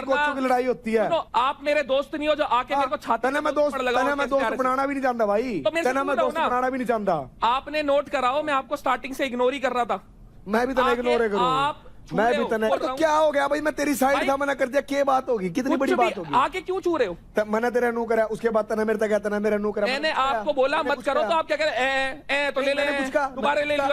कोचों की लड़ाई होती है। आप मेरे दोस्त नहीं हो जो आके मेरे को छाती मैं दोस्त बनाना भी नहीं जानता भाई, तना मैं दोस्त बनाना भी नहीं जानता। आपने नोट कराओ, मैं आपको स्टार्टिंग से इग्नोर ही कर रहा था। मैं भी तो इग्नोर करूँ, मैं भी तने तो क्या हो गया भाई, मैं तेरी साइड था, मैंने कर दिया, क्या बात होगी, कितनी बड़ी बात होगी। आके क्यों छू रहे हो? मैंने तेरा नू करा, उसके बाद तने मेरे तक गया, तने मेरा नू करा। मैंने आपको बोला मत करो तो आप क्या करें? तो ले ले, दोबारा ले लो।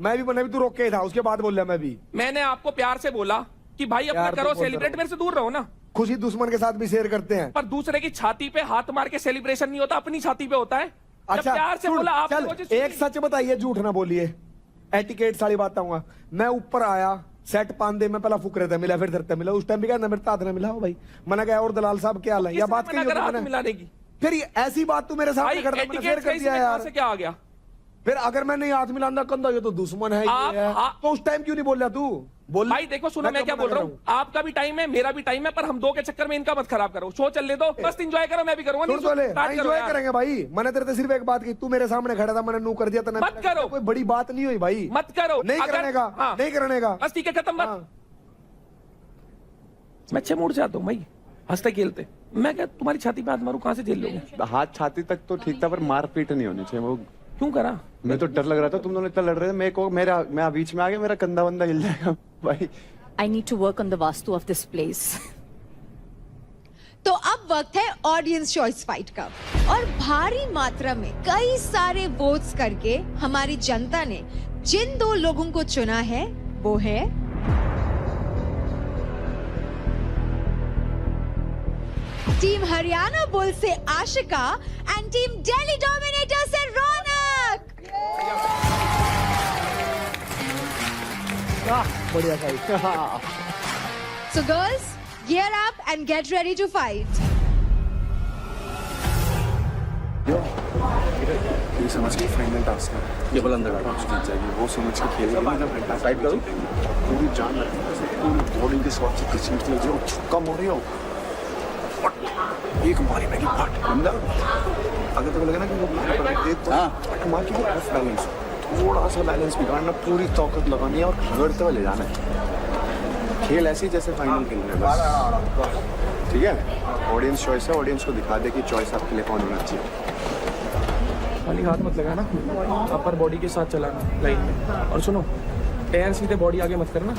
मैं भी तू रोक के था, उसके बाद बोल रहा मैं भी। मैंने आपको प्यार से बोला कि भाई अपना करो सेलिब्रेट, मेरे से दूर रहो ना। खुशी दुश्मन के साथ भी शेयर करते हैं, पर दूसरे की छाती पे हाथ मार के सेलिब्रेशन नहीं होता, अपनी छाती पे होता है। अच्छा प्यार से बोला आप। एक सच बताइए, झूठ ना बोलिए, एटिकेट सारी बात आऊंगा। मैं ऊपर आया, सेट पांदे में पहला फुकरे था मिला, फिर धरते मिला, उस टाइम भी क्या मेरे हाथ ना मिला हो भाई। मैंने कहा और दलाल साहब क्या हाल है, या बात मिलाने की। फिर ऐसी बात तू मेरे सामने कर दिया यार। क्या आ गया फिर? अगर मैं नहीं हाथ मिलाना कंधा, ये तो दुश्मन है, तो उस टाइम क्यों नहीं बोल रहा तू? बोल भाई देखो सुनो, मैं क्या बोल रहा हूँ, आपका भी टाइम है मेरा भी टाइम है, पर हम दो के चक्कर में इनका मत खराब करो। शो चलने दो, बस एंजॉय करो, मैं भी करूंगा। एंजॉय करेंगे भाई, मैंने तेरे से सिर्फ एक बात की, तू मेरे सामने खड़ा था, मैंने नू कर दिया, मत करो, कोई बड़ी बात नहीं हुई भाई, मत करो। नहीं करने का, नहीं करने का, बस ठीक है, खत्म बात। मैं अच्छे मूड से आता हूँ भाई, हंसते खेलते। मैं क्या तुम्हारी छाती पे हाथ मारू, कहाँ से झेल लोगे? हाथ छाती तक तो ठीक था, पर मारपीट नहीं होनी चाहिए। वो क्यों करा? मैं तो डर लग रहा था, तुम दोनों इतना लड़ रहे थे, मैं बीच में आ गया, मेरा कंधा बंदा हिल जाएगा भाई। I need to work on the vastu of this place. तो अब वक्त है ऑडियंस चॉइस फाइट का, और भारी मात्रा में कई सारे वोट्स करके हमारी जनता ने जिन 2 लोगों को चुना है वो है टीम हरियाणा बुल से Ashika and team Delhi dominator से रौनक। बढ़िया fight. So girls, gear up and get ready to fight. ये समझ के फाइनल टास्क है, ये बुलंद जीत जाएगी, वो समझ के खेलेगी। मतलब फाइट करो, पूरी जान रखो, पूरी बॉडी के स्वाद से किसी चीज जो छक्का मारी हो, एक मारी मैगी फट बंदा। अगर तो लगे ना कि वो एक फट मार के वो ऑफ बैलेंस, थोड़ा सा बैलेंस बिगाड़ना, पूरी ताकत लगानी है और रगड़ते हुए ले जाना है। खेल ऐसी जैसे फाइनल खेलना है बस, ठीक है? ऑडियंस चॉइस है, ऑडियंस को दिखा दे कि चॉइस आपके लिए कौन होना चाहिए। खाली हाथ मत लगाना, अपर बॉडी के साथ चलाना लाइन में। और सुनो, पैर सीधे बॉडी आगे मत करना,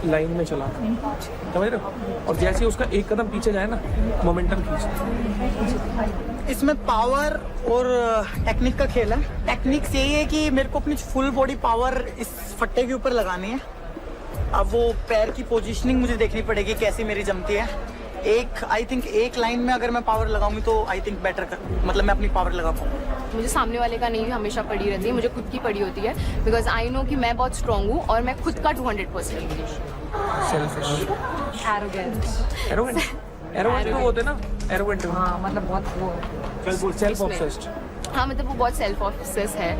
लाइन में चलाना, समझ रहे हो? और जैसे ही उसका एक कदम पीछे जाए ना, मोमेंटम खींचना। इसमें पावर और टेक्निक का खेल है। टेक्निक्स यही है कि मेरे को अपनी फुल बॉडी पावर इस फट्टे के ऊपर लगानी है। अब वो पैर की पोजीशनिंग मुझे देखनी पड़ेगी कैसी मेरी जमती है। आई थिंक एक लाइन में अगर मैं पावर लगाऊंगी तो आई थिंक बेटर मतलब मैं अपनी पावर लगा पाऊंगी। मुझे सामने वाले का नहीं हमेशा पड़ी रहती है, मुझे खुद की पड़ी होती है, बिकॉज आई नो कि मैं बहुत स्ट्रांग हूँ और मैं खुद का 200% एरोगेंट तो होते ना, एरोगेंट। हाँ मतलब बहुत वो सेल्फ ऑब्सेस्ड। हाँ मतलब वो बहुत सेल्फ ऑब्सेस है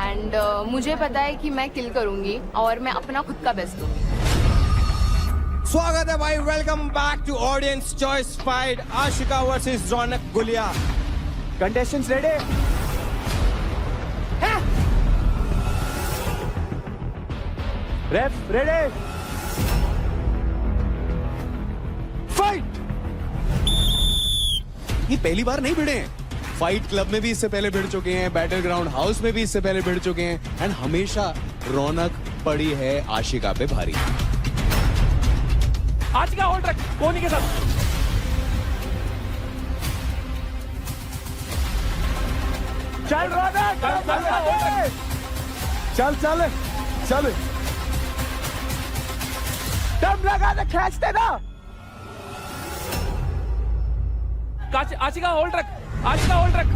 एंड मुझे पता है कि मैं किल करूंगी और मैं अपना खुद का बेस्ट दूंगी। स्वागत है भाई, welcome back to audience choice fight, Ashika versus Raunak Gulia. Contestants ready? Ref ready? Fight! ये पहली बार नहीं भिड़े हैं, फाइट क्लब में भी इससे पहले भिड़ चुके हैं, बैटल ग्राउंड हाउस में भी इससे पहले भिड़ चुके हैं एंड हमेशा रौनक पड़ी है आशिका पे भारी। आशिका होल्ड रख, कोहनी के साथ। चल रौनक, चल चल चल, दम लगा दे, खींचते ना। आशिका होल्ड रख, आशिका होल्ड रख।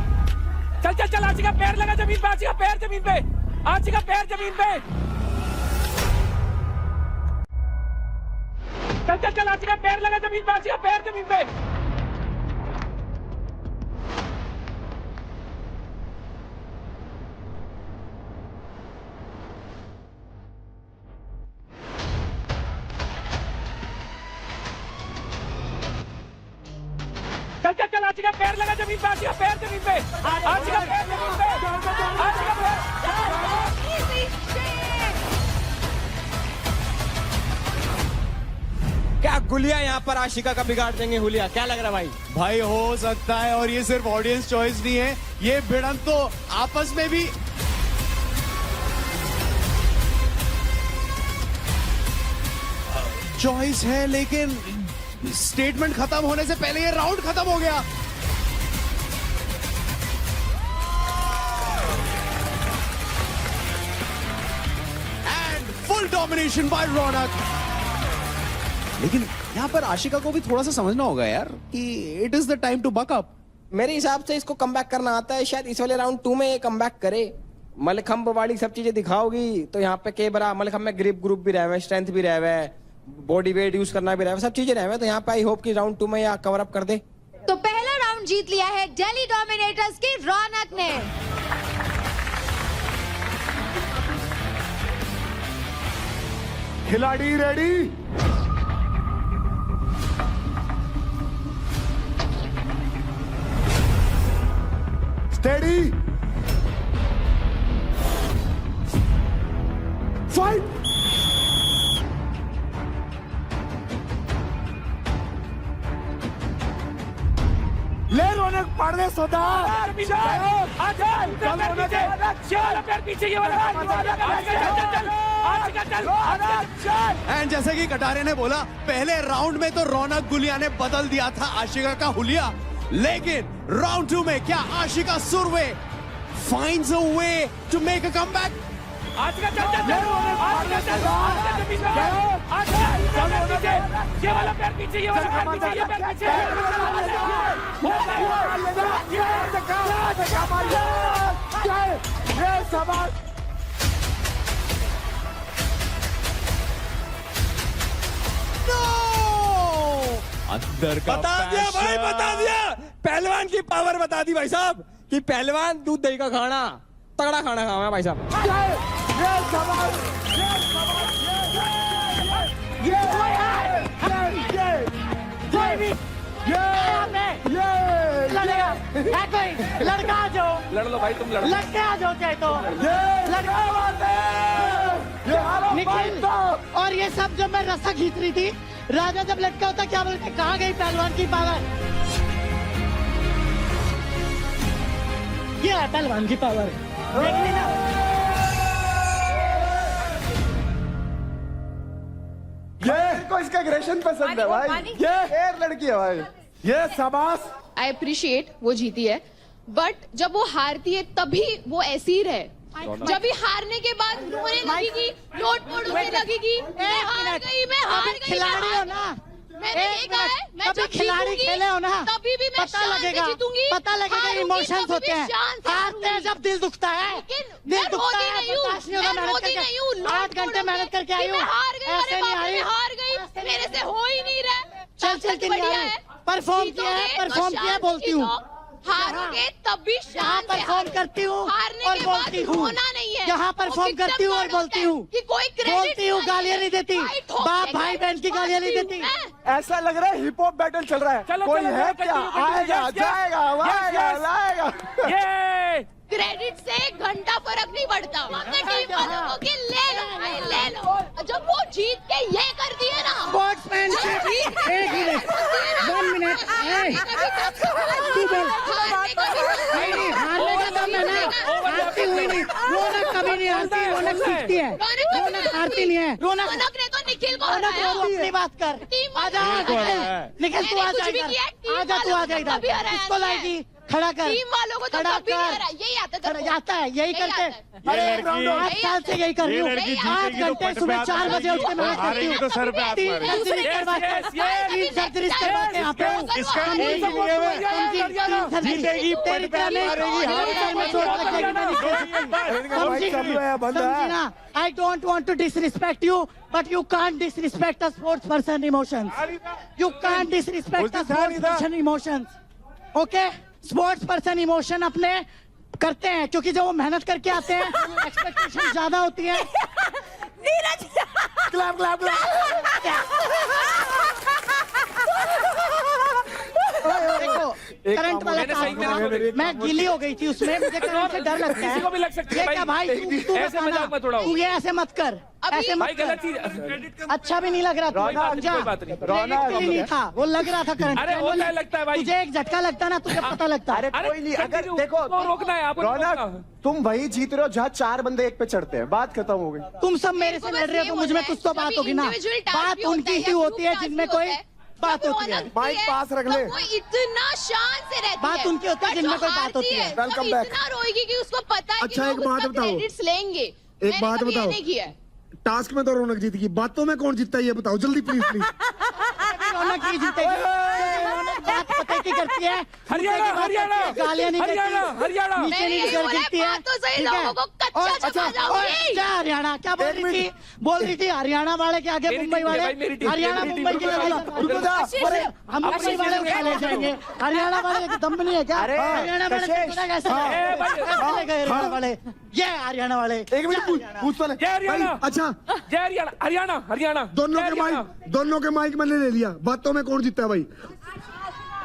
चल चल चल, आशिका पैर लगा जमीन पे, आशिका पैर जमीन पे, आशिका पैर जमीन पे। चल चल चल, आशिका पैर लगा जमीन पे, आशिका पैर जमीन पे। चल चल चल, आशिका पैर लगा जमीन पे, आशिका पैर जमीन पे, आशिका पैर जमीन पे, आशिका पैर। क्या गुलिया यहाँ पर आशिका का बिगाड़ देंगे? हुलिया क्या लग रहा है भाई? भाई हो सकता है, और ये सिर्फ ऑडियंस चॉइस नहीं है, ये भिड़न तो आपस में भी चॉइस है, लेकिन स्टेटमेंट खत्म होने से पहले ये राउंड खत्म हो गया। एंड फुल डोमिनेशन बाय रौनक। लेकिन यहाँ पर आशिका को भी थोड़ा सा समझना होगा यार कि it is the time to buck up. मेरे हिसाब से इसको कमबैक करना आता है, शायद इस वाले राउंड 2 में ये कमबैक करे। मलखम्ब वाली सब चीजें दिखाओगी तो यहाँ पे के बरा मलखम्ब में ग्रिप ग्रुप भी रहे, स्ट्रेंथ भी रहे, बॉडी वेट यूज करना भी रहे, सब चीजें रहे, तो यहाँ पे आई होप कि राउंड 2 में या कवर अप कर दे। तो पहला राउंड जीत लिया है दिल्ली डोमिनेटर्स की रौनक ने। खिलाड़ी रेडी? Steady, fight! ले रौनक, पाड़ दे सोदा। एंड जैसे कि कटारे ने बोला, पहले राउंड में तो रौनक गुलिया ने बदल दिया था आशिका का हुलिया, लेकिन राउंड 2 में क्या Ashika Surve finds a way to make a comeback? Ashika चल चल चल, आशिका चल, आशिका जमीन पे, आशिका पैर पीछे, ये वाला पैर पीछे, ये वाला पैर पीछे, ये पैर पीछे। ये सवाल अंदर का बता दिया भाई, बता दिया, पहलवान की पावर बता दी भाई साहब कि पहलवान दूध दही का खाना, तगड़ा खाना खावा है भाई साहब। लड़का आ जाओ, लड़ लो भाई, तुम लड़ो, लड़के आ जाओ चाहे तो। निखिल, और ये सब जब मैं रस्सा खींच रही थी, राजा जब लटका होता क्या बोलते, कहाँ गई पहलवान की पावर? ये है पहलवान की पावर, देख ली ना। को इसका एग्रेशन पसंद है भाई, ये फेयर लड़की है भाई, ये शाबाश। आई अप्रिशिएट वो जीती है, बट जब वो हारती है तभी वो ऐसी ही रहे। जब भी हारने के बाद रोने लगेगी, लोट-पोट होने लगेगी, मैं हार गई, मैं हार गई, खिलाड़ी हो ना, मैंने यही कहा है, मैं कभी जब खिलाड़ी जीतूंगी, खेले हो ना, तभी भी मैं पता शान से लगेगा, जीतूंगी, पता लगेगा हारूंगी, इमोशंस तभी होते भी हैं। शान से हारते हैं हारूंगी। जब दिल दुखता है, लेकिन दिल मैं दुखता रोती है, नहीं हूँ, बर्दाश्त नहीं होगा, मैं मेहनत रोती नहीं हूँ, करके 8 घंटे मेहनत करके आई कि हूँ, मैं हार गई, ऐसे अरे नहीं बाप रे, आई, हार गई, मेरे से हो ही नहीं रहा। चल चल के नहीं बढ़िया आई, है, परफॉर्म किया है, जीतोगे तो परफॉर्म किया है, शान से बोलती हूँ, जीतो, हारोगे तब भी यहाँ शान से परफॉर्म हारो। करती हूँ हारने और के बाद बोलती हूँ, रोना नहीं है, यहाँ वो परफॉर्म victim करती हूँ और mode बोलती होता है हूँ, कि कोई credit बोलती हूँ, गालियाँ नहीं देती, भाई ठोक बाप देगा, भाई बहन की गालियाँ नहीं देती। ऐसा लग रहा है हिप हॉप बैटल चल रहा है, चलो, कोई चलो, है चलो, क्या, continue, आएगा yes, yes, जाएगा आएगा yes. लाएगा। ये क्रेडिट से 1 घंटा फर्क नहीं पड़ता। अपने टीम वालों को कि ले लो भाई ले लो। जब वो जीत के ये कर दिए ना, स्पोर्ट्समैनशिप, एक मिनट, 1 मिनट, तू बोल, नहीं हारने का दम है ना, हारती हुई नहीं, रौनक कभी नहीं हारती, रौनक जीतती है, रौनक हारती नहीं है, रौनक रौनक ने तो निखिल को रौनक हराया। तू अपनी बात कर, टीम आजा निखिल, तू मैंने आजा कुछ भी इधर, किया, टीम आजा तू वालों आजा को इधर, कभी हराया किसको नहीं है। लाएगी, खड़ा कर, टीम वालों को तो खड़ा कभी नहीं कर। हराया। यही आता है तेरे को। आता है, यही यही करते, आता है। अरे ये लड़की- 8 साल से यही कर रही हूँ, 8 घंटे सुबह 4 बजे उठ के मेहनत करती हारेगी हूँ, तो सर पे हाथ 3 मारेगी। सर्जरी करवाते हैं, 3 सर्जरी करवाते हैं यहाँ पे हूँ। इसका तीन नहीं सर्जरी, जीतेगी, तेरी पट पे तरह नहीं, हारेगी, तेरी तरह में चोट लग जाएगी, मैं नहीं भाई चल रहा है, बंद है। समझी ना? I don't want to disrespect you, but you can't disrespect a sports person emotions. You can't disrespect a sports person emotions. Okay? Sports person emotion अपने करते हैं, क्योंकि जब वो मेहनत करके आते हैं, एक्सपेक्टेशन ज्यादा होती है। नीरज क्लैप क्लैप देखो, करंट वाला मैंने सही में काम देखो, था, मैं गीली हो गई थी उसमें, मुझे करंट से डर लगता है। किसी को भी लग सकती है ये भाई। क्या भाई, तू ऐसे बताना, मजाक मत उड़ाओ। तू ये ऐसे मत कर, ऐसे भाई मत गलत कर, चीज। अच्छा भी नहीं लग रहा था। कोई बात नहीं, कोई बात नहीं। रौनक नहीं था, वो लग रहा था करंट। अरे होता है, लगता है भाई। तुझे एक झटका लगता ना, तुझे पता लगता। अरे अरे कोई नहीं, अगर continue, देखो उसको रोकना है, आपको रौनक, रोकना। तुम वही जीत रहे हो जहाँ 4 बंदे एक पे चढ़ते हैं, बात खत्म हो गई। तुम सब मेरे से लड़ रहे हो तो मुझ में कुछ तो बात होगी ना। बात उनकी ही होती है जिनमें कोई बात होती है। माइक पास रख ले। वो इतना शान से रहती बात है। उनकी होती है पर जिनमें जो कोई बात हारती होती है। वो Welcome back. इतना रोएगी कि उसको पता है अच्छा, कि एक लोग बात उसका बताओ। क्रेडिट्स लेंगे। एक बात मैंने कभी ये बताओ। नहीं किया है। टास्क में तो रौनक जीत गई, बातों में कौन जीतता है ये बताओ जल्दी प्लीज प्लीज। रौनक नहीं जीतेगी, रौनक बात पता की करती है, हरियाणा, मुद्दे की बात हरियाणा, करती है, गालियां नहीं देती, हरियाणा, हरियाणा। नीचे मैं नहीं यही कर बोला, गिरती है। बात तो सही, ठीक है? लोगों को कच्चा और- चबा अच्छा, जाऊंगी। और क्या हरियाणा, क्या बोल रही थी? बोल रही थी हरियाणा वाले के आगे मेरी मुंबई टीम है वाले, भाई, मेरी टीम, हरियाणा मेरी टीम, मुंबई की रुको लड़ाई। जा, रुको जा, अरे, हम मुंबई वाले उठा ले जाएंगे, हरियाणा वाले के दम नहीं है क्या? अरे, हरियाणा वाले कशिश, से कैसे हाँ, ए भाई, कैसे ले गए हरियाणा वाले? ये हरियाणा वाले। एक मिनट पूछ तो ले जय हरियाणा। भाई, अच्छा जय हरियाणा, हरियाणा, हरियाणा। दोनों जय के हरियाणा। माइक, दोनों के माइक मैंने ले लिया, बातों में कौन जीतता है भाई?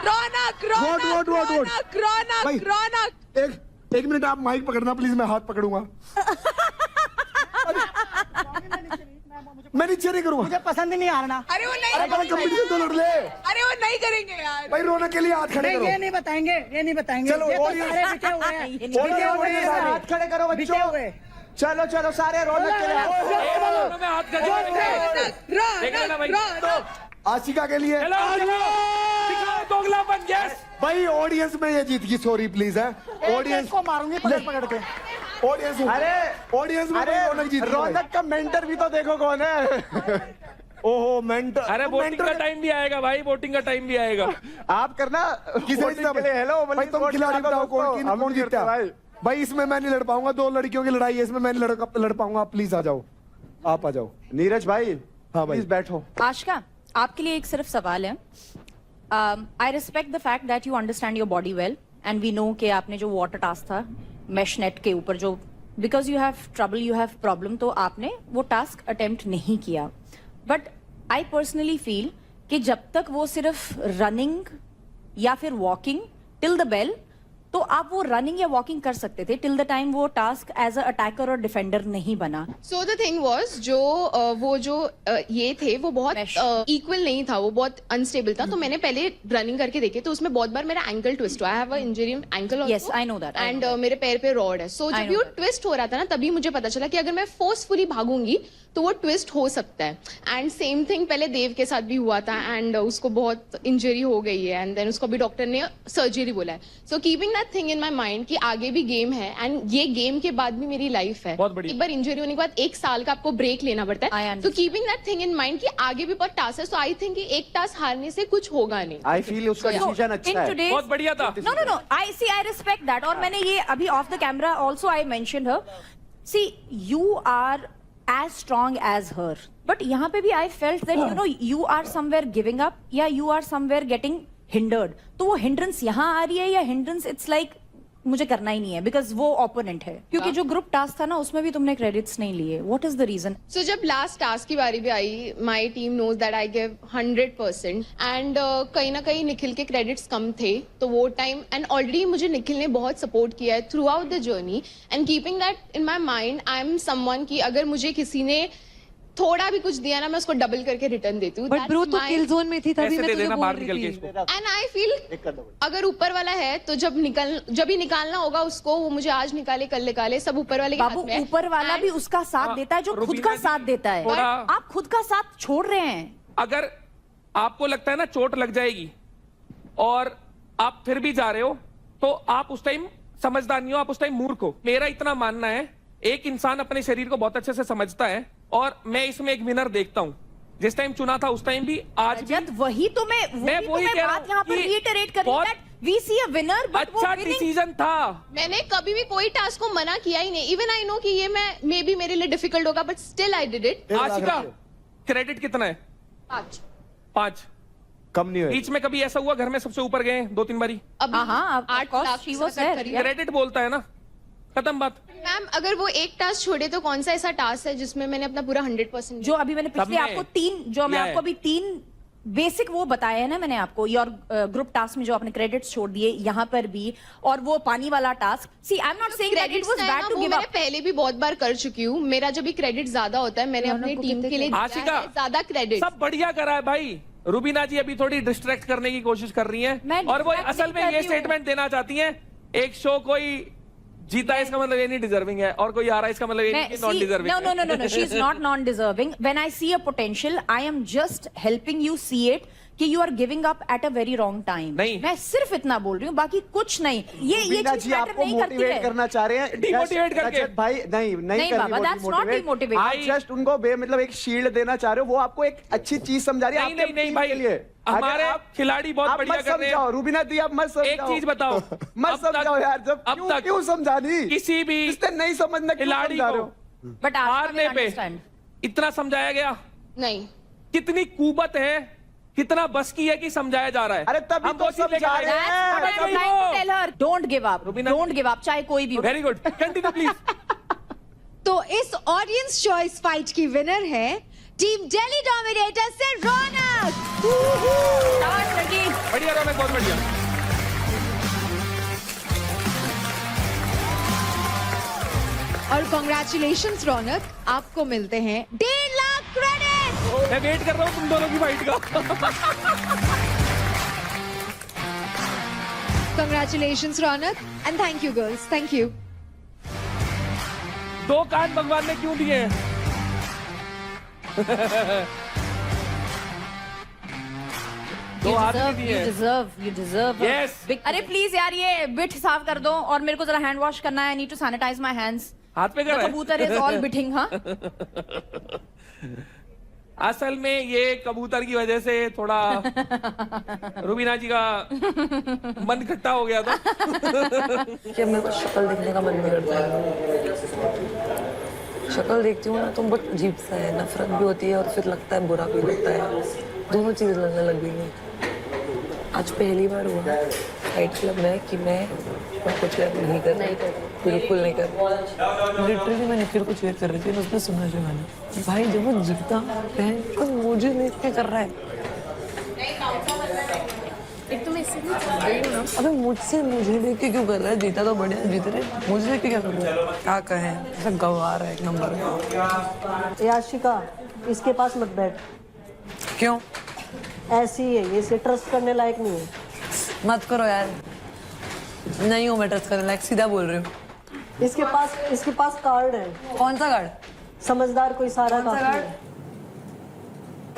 रौनक वोट, वोट, वोट, वोट। भाई, रौनक रौनक एक मिनट आप माइक पकड़ना प्लीज, मैं हाथ पकड़ूंगा। मैं नीचे नहीं करूंगा। मुझे पसंद ही नहीं हारना। अरे वो नहीं अरे कंपटीशन तो लड़ ले अरे वो नहीं करेंगे यार। भाई, रौनक के लिए हाथ खड़े नहीं, करो। ये नहीं बताएंगे, ये नहीं बताएंगे। चलो, ये तो audience- सारे बिके हुए हैं, बिके हुए ऑडियंस हैं, हाथ खड़े करो बिके बच्चों। हुए। चलो चलो सारे रौनक के लिए हाथ- दोनों में हाथ खड़े देख लेना भाई। आशिका के लिए चलो चलो, दिखाओ दोगलापन। यस भाई, ऑडियंस में ये जीत गई, सॉरी प्लीज है ऑडियंस को मारूंगी पकड़ पकड़ के। ऑडियंस अरे ऑडियंस में अरे भाई रौनक जीत गई भाई। रौनक का मेंटर भी तो देखो कौन है। ओहो मेंटर। अरे वोटिंग का टाइम भी आएगा भाई, वोटिंग का टाइम भी आएगा। आप करना किसे voting जीता के लिए हेलो भाई, तुम खिलाड़ी बताओ कौन जीतता है भाई। भाई। इसमें मैं नहीं लड़ पाऊंगा, 2 लड़कियों की लड़ाई है, इसमें मैं नहीं लड़ पाऊंगा। आप प्लीज आ जाओ, आप आ जाओ। नीरज भाई हाँ भाई। प्लीज बैठो। आशिका, आपके लिए एक सिर्फ सवाल है। I respect the fact that you understand your body well and we know कि आपने जो वाटर टास्क था मैश नेट के ऊपर, जो because you have trouble, you have problem, तो आपने वो टास्क अटेम्प्ट नहीं किया। बट आई पर्सनली फील कि जब तक वो सिर्फ रनिंग या फिर वॉकिंग टिल द बेल, तो आप वो रनिंग या वॉकिंग कर सकते थे टिल द टाइम वो टास्क एज अ अटैकर और डिफेंडर नहीं बना। सो द थिंग वाज ये थे वो बहुत इक्वल नहीं था, वो बहुत अनस्टेबल था। तो मैंने पहले रनिंग करके देखे तो उसमें बहुत बार मेरा एंकल ट्विस्ट हुआ। I have a injury in ankle Yes, I know that. And मेरे पैर पे रॉड है। सो जब वो ट्विस्ट हो रहा था ना, तभी मुझे पता चला कि अगर मैं फोर्सफुली भागूंगी तो वो ट्विस्ट हो सकता है। एंड सेम थिंग पहले देव के साथ भी हुआ था एंड उसको बहुत इंजरी हो गई है एंड देन उसको भी डॉक्टर ने सर्जरी बोला है। So keeping that thing in my mind कि आगे भी गेम है एंड ये गेम के बाद भी मेरी लाइफ है। एक बार इंजरी होने के बाद 1 साल का आपको ब्रेक लेना पड़ता है। तो keeping that thing in mind कि आगे भी बहुत टास्क है। सो आई थिंक एक टास्क हारने से कुछ होगा नहीं। आई फील उसका डिसीजन अच्छा है, बहुत बढ़िया था। No. I respect that. और मैंने ये अभी of the camera also I mentioned her. See, you are as strong as her. But यहाँ पे भी I felt that you are somewhere giving up या you are somewhere getting hindered. तो वो hindrance यहाँ आ रही है या hindrance it's like मुझे करना ही नहीं है बिकॉज वो ओपोनेंट है। क्योंकि जो ग्रुप टास्क था ना उसमें भी तुमने क्रेडिट्स नहीं लिए। What is the reason? So जब लास्ट टास्क की बारी भी आई, my team knows that I give 100% and कहीं ना कहीं निखिल के क्रेडिट्स कम थे तो वो टाइम एंड ऑलरेडी मुझे निखिल ने बहुत सपोर्ट किया है through out the journey and keeping that in my mind I am someone कि अगर मुझे किसी ने थोड़ा भी कुछ दिया ना मैं उसको डबल करके रिटर्न देती हूँ। बट ब्रो तो किल जोन में थी तभी मैं तुझे बोल रही थी। एंड आई फील अगर ऊपर वाला है तो जब ही निकालना होगा उसको, वो मुझे आज निकाले कल निकाले, सब ऊपर वाले के हाथ में है। ऊपर वाला भी उसका साथ देता है जो खुद का साथ देता है। आप खुद का साथ छोड़ रहे हैं। अगर आपको लगता है ना चोट लग जाएगी और आप फिर भी जा रहे हो तो आप उस टाइम समझदार नहीं हो, आप उस टाइम मूर्ख हो। मेरा इतना मानना है एक इंसान अपने शरीर को बहुत अच्छे से समझता है और मैं इसमें एक विनर देखता हूं। जिस टाइम चुना था उस टाइम भी आज भी वही तो मैं वही कह रहा हूं यहाँ पर रिइटरेट कर रही हूं। We see a winner but अच्छा डिसीजन था। मैंने कभी भी कोई टास्क को मना किया ही नहीं। इवन आई नो कि ये मैं मे बी मेरे लिए डिफिकल्ट होगा but still I did it. Ashika credit कितना है? 5 कम नहीं है। बीच में कभी ऐसा हुआ घर में सबसे ऊपर गए 2-3 बारी? हाँ 8 लाख क्रेडिट बोलता है ना, खत्म बात। मैम अगर वो एक टास्क छोड़े तो कौन सा ऐसा टास्क है जिसमें मैंने अपना पूरा 100% जो अभी मैंने पिछले आपको 3 बेसिक वो बताया है ना मैंने आपको योर ग्रुप टास्क में जो आपने क्रेडिट्स छोड़ दिए यहाँ पर भी और वो पानी वाला task. See I am not saying that it was bad to give up. मैं पहले भी बहुत बार कर चुकी हूँ। मेरा जब भी क्रेडिट ज्यादा होता है मैंने अपनी टीम के लिए ज्यादा क्रेडिट सब बढ़िया करा है भाई। रुबीना जी अभी थोड़ी डिस्ट्रैक्ट करने की कोशिश कर रही हैं और वो असल में ये स्टेटमेंट देना चाहती हैं एक शो कोई जीता इसका मतलब ये नहीं डिजर्विंग है और कोई आ रहा है इसका मतलब ये नहीं non deserving. No, she is not non-deserving. When I see a potential, I am just helping you see it कि you are giving up at a very wrong time. नहीं, मैं सिर्फ इतना बोल रही हूँ, बाकी कुछ नहीं। ये चीज मैटर नहीं करती है। करना चाह रहे हैं डिमोटिवेट करके भाई नहीं बाबा, that's not demotivate. आप जस्ट उनको मतलब एक शील्ड देना चाह रहे हो, वो आपको एक अच्छी चीज समझा रही है। नहीं भाई, हमारे खिलाड़ी बहुत बढ़िया कर रहे हैं। रूबीना दी आप मत समझाओ। एक चीज बताओ, मत समझाओ यार, जब अब तक क्यों समझानी किसी भी नहीं समझना खिलाड़ी को बट हारने पे इतना समझाया गया नहीं। कितनी कुबत है, कितना बस की है कि समझाया जा रहा है। अरे तभी तो समझा रहे हैं। Don't give up, don't give up, चाहे कोई भी। Very good, continue please. तो इस ऑडियंस चॉइस फाइट की विनर है टीम दिल्ली डोमिनेटर से रौनक। बढ़िया रौनक, बहुत बढ़िया। और कॉन्ग्रेचुलेशंस रौनक, आपको मिलते हैं 1.5 लाख क्रेडिट। मैं वेट कर रहा हूँ तुम दोनों की फाइट का। Congratulations Raunak and thank you girls, thank you. 2 कान भगवान ने क्यों दिए? दो हाथ भी दिए। You deserve. Yes. अरे प्लीज यार ये बिट साफ कर दो और मेरे को जरा हैंड वॉश करना है। I need to sanitize my hands. हाथ पे कर रहा है? कबूतर is all बिटिंग। हाँ असल में ये कबूतर की वजह से थोड़ा रुबीना जी का मन खट्टा हो गया था। क्या मेरे को शक्ल देखने का मन नहीं करता है। शक्ल देखती हूँ ना तो बहुत अजीब सा है, नफरत भी होती है और फिर लगता है बुरा भी लगता है, दोनों चीज़ लगने लग गई है। आज पहली बार हुआ फाइट क्लब में कि मैं कुछ नहीं कर बिल्कुल नहीं कर। लिटरली मैं निखिल को चेयर कर रही थी, उसने सुना जो मैंने भाई जब वो जीता बहन को मुझे लेके कर रहा है। एक तो मैं इससे अबे मुझसे मुझे देख के क्यों कर रहा है? जीता तो बढ़िया, जीत रहे, मुझे देख के क्या कर रहा है? क्या कहें, ऐसा गवार है एक नंबर। याशिका, इसके पास मत बैठ। क्यों? ऐसी है ये, इसे ट्रस्ट करने लायक नहीं है। मत करो यार, नहीं हूँ मैं ट्रस्ट करने लायक, सीधा बोल रही हूँ। इसके पास कार्ड है। कौन सा कार्ड? समझदार कोई सारा कौन सा card?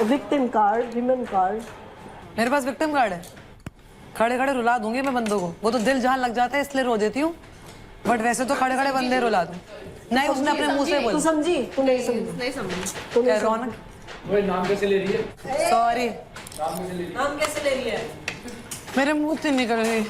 Victim card, women card. मेरे पास विक्टिम कार्ड है? खड़े खड़े रुला दूंगी मैं बंदों को। वो तो दिल जहाँ लग जाता है इसलिए रो देती हूँ, बट वैसे तो खड़े खड़े बंदे रुला दूं। नहीं, उसने अपने मुंह से बोला। तू समझी? तू नहीं समझी? नहीं समझी। रौनक नाम कैसे ले रही है? सॉरी, नाम कैसे ले रही है? मेरे मुंह से निकल गई।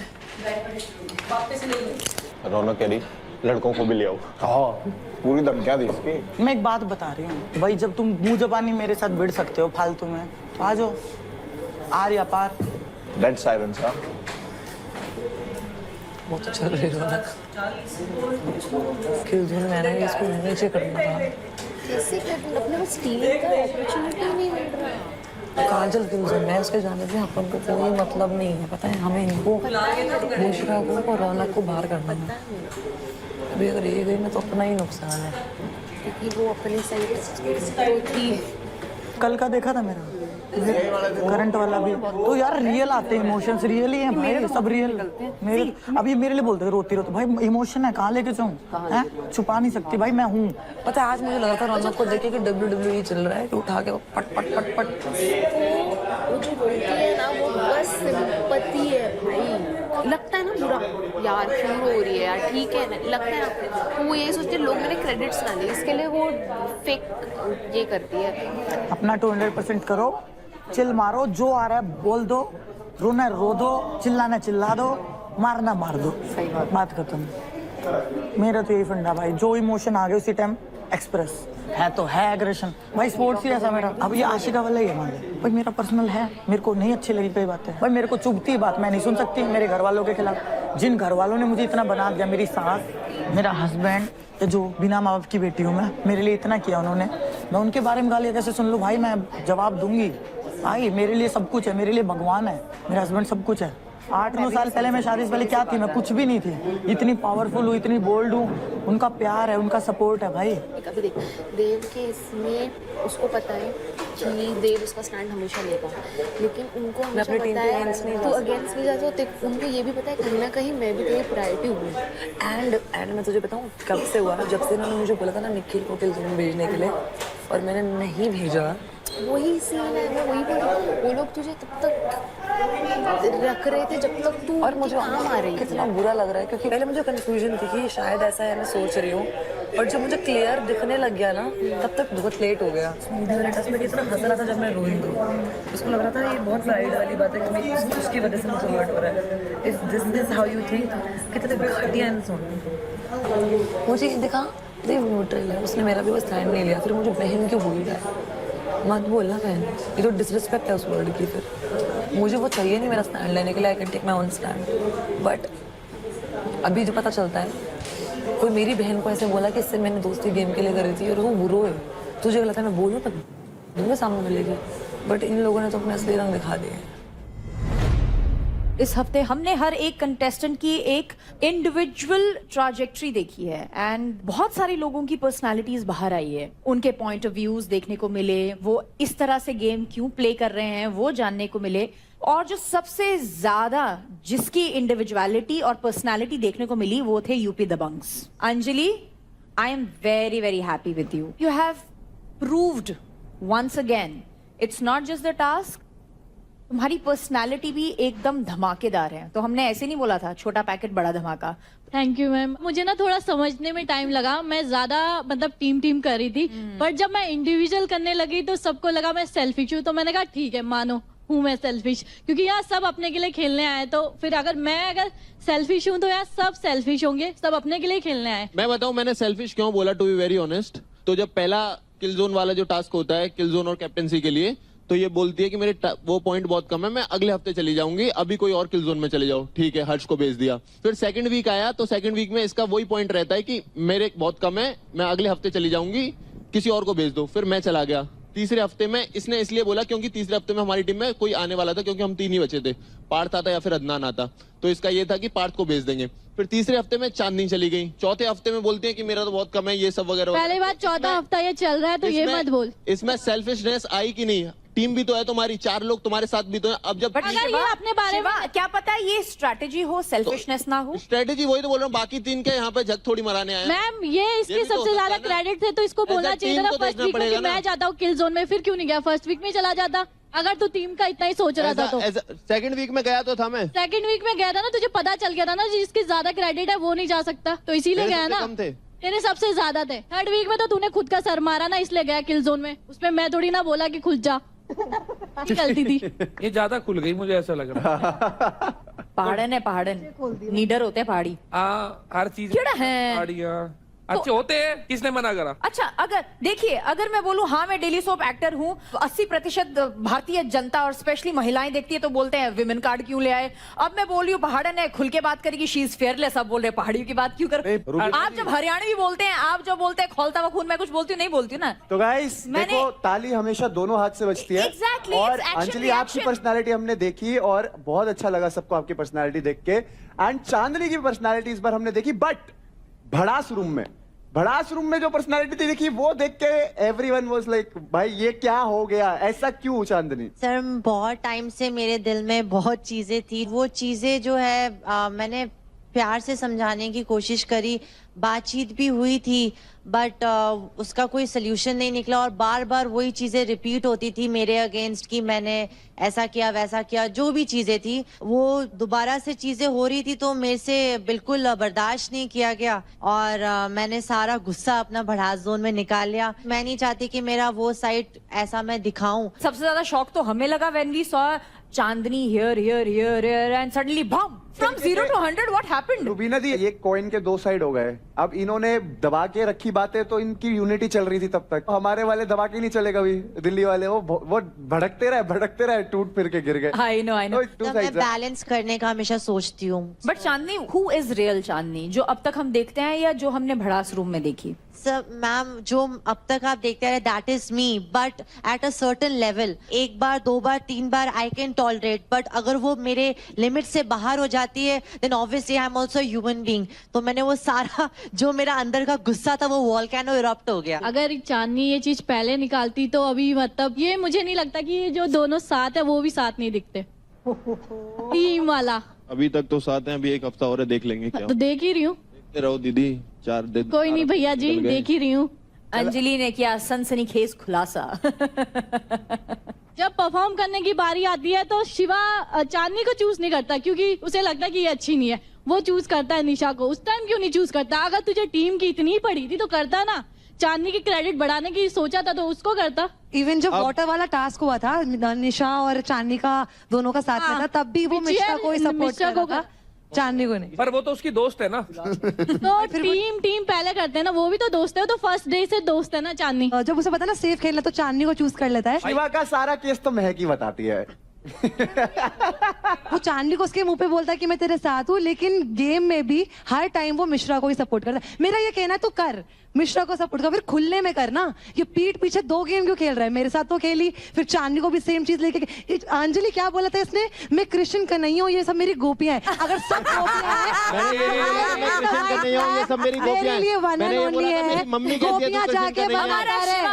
रौनक कह रही लड़कों को भी ले आओ। हाँ, पूरी धमकियां दी इसकी। मैं एक बात बता रही हूँ भाई, जब तुम मुंह जबानी मेरे साथ भिड़ सकते हो फालतू में, तो आ जाओ। आर या पार। Dead silence. हाँ, वो तो चल रही रौनक। किल जोन मैंने इसको नीचे करना था। कैसे कर, अपने पास स्टील का अपॉर्चुनिटी नहीं मिल रहा है। काजल किल जोन है, उसके जाने से अपन को कोई मतलब नहीं है, पता है हमें। इनको बुशरा को और रौनक को बाहर करना है। अभी अगर ये गई ना तो अपना ही नुकसान है, क्योंकि वो अपनी साइड थी। कल का देखा था मेरा करंट वाला भी, तो यार रियल आते हैं इमोशंस, रियल ही है भाई, सब रियल। मेरे अभी मेरे लिए बोलते थे रोती रोती, भाई इमोशन है, कहाँ लेके जाऊँ? छुपा नहीं सकती भाई, मैं हूँ। पता है आज मुझे लगा था रौनक को देखे कि WWE चल रहा है, कि उठा के पट पट पट पट। वो जो बोलती है ना, वो बस सिंपैथी है भाई। लगता है ना बुरा यार, क्यों रो रही है यार, ठीक है ना, लगता है ना। वो यही सोचते हैं लोग मेरे क्रेडिट्स ना दे, इसके लिए वो फेक ये करती है। अपना 200% करो, चिल मारो, जो आ रहा है बोल दो, रोना रो दो, चिल्लाना चिल्ला दो, मारना मार दो, बात खत्म। मेरा तो यही फंडा भाई, जो इमोशन आ गए उसी टाइम एक्सप्रेस है, तो है एग्रेशन भाई, स्पोर्ट्स ही ऐसा मेरा। अब ये आशिका वाला ही है मान लो भाई, मेरा पर्सनल है, मेरे को नहीं अच्छी लगी कोई बात है भाई, मेरे को चुभती है बात, मैं नहीं सुन सकती मेरे घर वालों के खिलाफ। जिन घर वालों ने मुझे इतना बना दिया, मेरी सास, मेरा हस्बैंड, जो बिना माँ बाप की बेटी हूँ मैं, मेरे लिए इतना किया उन्होंने, मैं उनके बारे में गालियाँ कैसे सुन लूँ भाई? मैं जवाब दूंगी भाई, मेरे लिए सब कुछ है, मेरे लिए भगवान है, मेरा हस्बैंड सब कुछ है। 8-9 साल पहले मैं शादी से पहले क्या थी? मैं कुछ भी नहीं थी। इतनी पावरफुल हूँ, इतनी बोल्ड हूँ, उनका प्यार है, उनका सपोर्ट है भाई। अभी देख, देव के इसमें उसको पता है कि देव उसका स्टैंड हमेशा लेगा, लेकिन उनको हमेशा पता है तो अगेंस्ट नहीं जाता, तो उनको ये भी पता है कहीं ना कहीं मैं भी तेरी प्रायोरिटी हूँ। एंड मैं तुझे बताऊँ कब से हुआ, जब से इन्होंने मुझे बोला था ना निखिल को किल जोन भेजने के लिए, और मैंने नहीं भेजा। वही सीन है, मैं वही बोल रही हूँ, वो लोग तुझे तब तक रख रहे थे जब तक तू और मुझे काम आ रही थी। कितना बुरा लग रहा है, क्योंकि पहले मुझे कंफ्यूजन थी कि शायद ऐसा है, मैं सोच रही हूँ, और जब मुझे क्लियर दिखने लग गया ना, तब तक बहुत लेट हो गया। में इतना हंस रहा था जब मैं रोई, तो उसको लग रहा था ये बहुत प्राइड वाली बात है कि उसकी वजह से मुझे हर्ट हो रहा है। This is how you think? कितने घटिया इंसान। मुझे दिखा देव न्यूट्रल है, उसने मेरा भी वो स्टैंड नहीं लिया, फिर मुझे बहन क्यों बोल रहा है? मत बोलना बहन, ये तो डिसरिस्पेक्ट है उस वर्ड की। फिर मुझे वो चाहिए नहीं मेरा स्टैंड लेने के लिए, I can take my own stand, but अभी जो पता चलता है, कोई मेरी बहन को ऐसे बोला कि इससे मैंने दोस्ती गेम के लिए करी थी और वो बुरो है, तुझे लगता है मैं बोलूँ तब दूंगे सामने मिलेगी, बट इन लोगों ने तो अपने असली रंग दिखा दिए। इस हफ्ते हमने हर एक कंटेस्टेंट की एक इंडिविजुअल ट्रैजेक्टरी देखी है एंड बहुत सारे लोगों की पर्सनालिटीज बाहर आई है, उनके पॉइंट ऑफ व्यूज देखने को मिले, वो इस तरह से गेम क्यों प्ले कर रहे हैं वो जानने को मिले, और जो सबसे ज्यादा जिसकी इंडिविजुअलिटी और पर्सनालिटी देखने को मिली वो थे UP Dabangs. Anjali, I am very very happy with you, you have proved once again it's not just the task, तुम्हारी पर्सनालिटी भी एकदम धमाकेदार है। तो हमने ऐसे नहीं बोला था छोटा पैकेट बड़ा धमाका। Thank you ma'am. मुझे ना थोड़ा समझने में टाइम लगा, मैं ज्यादा मतलब टीम कर रही थी, पर जब मैं इंडिविजुअल करने लगी तो सबको लगा मैं सेल्फिश हूँ, तो मैंने कहा ठीक है मानो हूँ मैं सेल्फिश, क्योंकि यहाँ सब अपने के लिए खेलने आए, तो फिर अगर सेल्फिश हूँ तो यहाँ सब सेल्फिश होंगे, सब अपने के लिए खेलने आए। मैं बताऊँ मैंने सेल्फिश क्यों बोला, टू बी वेरी ऑनेस्ट। तो जब पहला किल जोन वाला जो टास्क होता है किल जोन और कैप्टेंसी के लिए, तो ये बोलती है कि मेरे वो पॉइंट बहुत कम है, मैं अगले हफ्ते चली जाऊंगी, अभी कोई और किल जोन में चले जाओ, ठीक है, हर्ष को भेज दिया। फिर सेकंड वीक आया तो सेकंड वीक में इसका वही पॉइंट रहता है कि मेरे बहुत कम है, मैं अगले हफ्ते चली जाऊंगी, किसी और को भेज दो, फिर मैं चला गया। तीसरे हफ्ते में इसने इसलिए बोला क्योंकि तीसरे हफ्ते में हमारी टीम में कोई आने वाला था, क्योंकि हम 3 ही बचे थे, पार्थ आता या फिर अदनान आता, तो इसका ये था कि पार्थ को भेज देंगे। फिर तीसरे हफ्ते में चांदनी चली गई, चौथे हफ्ते में बोलते हैं कि मेरा तो बहुत कम है, ये सब वगैरह। पहले बात 14 हफ्ता ये चल रहा है तो ये मत बोल। इसमें सेल्फिशनेस आई कि नहीं? टीम भी तो है तुम्हारी, 4 लोग तुम्हारे साथ भी तो है। अब जब अगर ये अपने बारे में क्या पता है ये स्ट्रैटेजी हो, सेल्फिशनेस ना हो। स्ट्रेटेजी वही तो बोल रहा हूँ, बाकी 3 के यहाँ पे जग थोड़ी मराने आए। मैम ये इसके सबसे ज्यादा क्रेडिट थे तो इसको बोलना चाहिए था ना फर्स्ट वीक में कि मैं जाता हूँ किल जोन में, फिर क्यों नहीं गया? फर्स्ट वीक में चला जाता अगर तू टीम का इतना ही सोच रहा था तो। सेकंड वीक में गया तो था मैं, सेकंड वीक में गया था ना, तुझे पता चल गया था ना जिसके ज्यादा क्रेडिट है वो नहीं जा सकता, तो इसीलिए गया ना। तेरे सबसे ज्यादा थे। थर्ड वीक में तो तूने खुद का सर मारा ना, इसलिए गया किल जोन में। उसमें मैं थोड़ी ना बोला कि खुल जा, गलती थी। ये ज्यादा खुल गई मुझे ऐसा लग रहा। पहाड़न है, पहाड़न लीडर होते हैं पहाड़ी। हर चीज केड़ा है? पहाड़ियाँ अच्छे होते हैं, किसने मना करा? अच्छा अगर देखिए, अगर मैं बोलूं हाँ मैं डेली सोप एक्टर हूँ, 80% भारतीय जनता और स्पेशली महिलाएं देखती है तो बोलते हैं विमेन कार्ड क्यों ले आए। अब मैं बोल रही हूँ पहाड़न है, खुल के बात करेगी, शी इज फेयरलेस, सब बोल रहे पहाड़ियों की बात क्यों कर। आप जब हरियाणवी बोलते हैं, आप जो बोलते हैं खोलता हुआ खून, मैं कुछ बोलती हूँ नहीं बोलती हूँ ना। तो गाइस देखो, ताली हमेशा दोनों हाथ से बजती है। Exactly, और it's action अंजलि आपकी reaction। पर्सनालिटी हमने देखी और बहुत अच्छा लगा सबको आपकी पर्सनालिटी देख के। एंड चांदनी की पर्सनालिटी इस बार हमने देखी, बट भड़ास रूम में जो पर्सनालिटी थी देखी, वो देख के एवरीवन वाज लाइक भाई ये क्या हो गया, ऐसा क्यों चांदनी? सर बहुत टाइम से मेरे दिल में बहुत चीजें थी, वो चीजें जो है मैंने प्यार से समझाने की कोशिश करी, बातचीत भी हुई थी, बट उसका कोई सल्यूशन नहीं निकला और बार बार वही चीजें रिपीट होती थी मेरे अगेंस्ट कि मैंने ऐसा किया वैसा किया, जो भी चीजें थी वो दोबारा से चीजें हो रही थी, तो मेरे से बिल्कुल बर्दाश्त नहीं किया गया और मैंने सारा गुस्सा अपना भड़ास जोन में निकाल लिया। मैं नहीं चाहती कि मेरा वो साइड ऐसा मैं दिखाऊं। सबसे ज्यादा शॉक तो हमें लगा when we saw Chandni here here here here and suddenly bam from 0 to 100 what happened? Rubina दी, ये कॉइन के 2 साइड हो गए। अब इन्होंने दबा के रखी बातें, तो इनकी यूनिटी चल रही थी तब तक। हमारे वाले दबा के नहीं चले कभी, दिल्ली वाले वो भड़कते रहे, टूट फिर के गिर गए। आई नो तो मैं बैलेंस करने का हमेशा सोचती हूँ। But Chandni, who is real Chandni, जो अब तक हम देखते हैं या जो हमने भड़ास रूम में देखी? सर मैम, जो अब तक आप देखते रहे that is me, but at a certain level. 1 बार 2 बार 3 बार आई कैन टॉलरेट, बट अगर वो मेरे लिमिट से बाहर हो जाती है then obviously I am also human being. तो मैंने वो सारा जो मेरा अंदर का गुस्सा था वो वॉल्केनो इरप्ट हो गया। अगर चांदनी ये चीज पहले निकालती तो अभी मतलब ये मुझे नहीं लगता कि ये जो दोनों साथ है वो भी साथ नहीं दिखते। टीम वाला अभी तक तो साथ हैं, अभी 1 हफ्ता और है, देख लेंगे क्या। तो देख ही रही हूँ, देखते रहो दीदी, 4 दिन। कोई नहीं भैया जी, देख ही रही हूँ। अंजलि ने किया सनसनीखेज खुलासा। जब परफॉर्म करने की बारी आती है तो शिवा चांदनी को चूज नहीं करता क्योंकि उसे लगता है कि ये अच्छी नहीं है, वो चूज करता है निशा को। उस टाइम क्यों नहीं चूज करता? अगर तुझे टीम की इतनी पड़ी थी तो करता ना, चांदनी की क्रेडिट बढ़ाने की सोचा था तो उसको करता। इवन जब वाटर वाला टास्क हुआ था, निशा और चांदनी का दोनों का साथ में था, तब भी वो मिश्रा को ही सपोर्ट कर रहा था, चांदनी को नहीं। पर वो तो उसकी दोस्त है ना। तो टीम पहले करते हैं ना, वो भी तो दोस्त है, वो तो फर्स्ट डे से दोस्त है ना चांदनी। जब उसे पता ना सेफ खेलना तो चांदनी को चूज कर लेता है। शिवा का सारा केस तो महक ही बताती है। वो चांदनी को उसके मुंह पे बोलता है कि मैं तेरे साथ हूँ, लेकिन गेम में भी हर टाइम वो मिश्रा को ही सपोर्ट करता है। मेरा ये कहना है तू कर, मिश्रा को सपोर्ट कर, फिर खुलने में करना। ये पीठ पीछे 2 गेम क्यों खेल रहा है? मेरे साथ तो खेली, फिर चांदनी को भी सेम चीज लेके। अंजलि क्या बोला था इसने? मैं कृष्ण का नहीं हूँ, ये सब मेरी गोपियां हैं। अगर सब गोपियां गोपियां जाके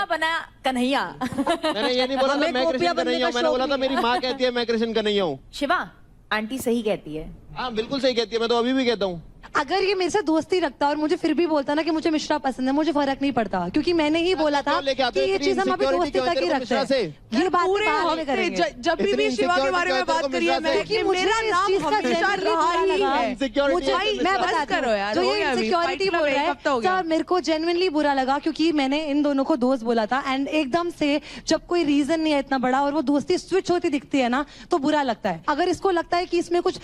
बना कन्हैया। मैंने ये नहीं बोला था मैं कृष्ण कन्हैया हूं, मैंने बोला था मेरी माँ कहती है मैं कृष्ण कन्हैया हूं। शिवा आंटी सही कहती है। हाँ बिल्कुल सही कहती है, मैं तो अभी भी कहता हूँ। अगर ये मेरे से दोस्ती रखता और मुझे फिर भी बोलता ना कि मुझे मिश्रा पसंद है, मुझे फर्क नहीं पड़ता, क्योंकि मैंने ही बोला था कि ये चीज हम अभी दोस्ती तक ही रखते हैं। ये बात बाद में करेंगे। जब भी शिवा के बारे में बात करी है, मेरा नाम हमेशा रहा ही है। मुझे मैं बताती हूँ, जो ये इनसिक्योरिटी बोल रहा है सर, मेरे को जेन्युइनली बुरा लगा क्योंकि मैंने इन दोनों को दोस्त बोला था एंड एकदम से जब कोई रीजन नहीं है इतना बड़ा और वो दोस्ती स्विच होती दिखती है ना, तो बुरा लगता है। अगर इसको लगता है कि इसमें कुछ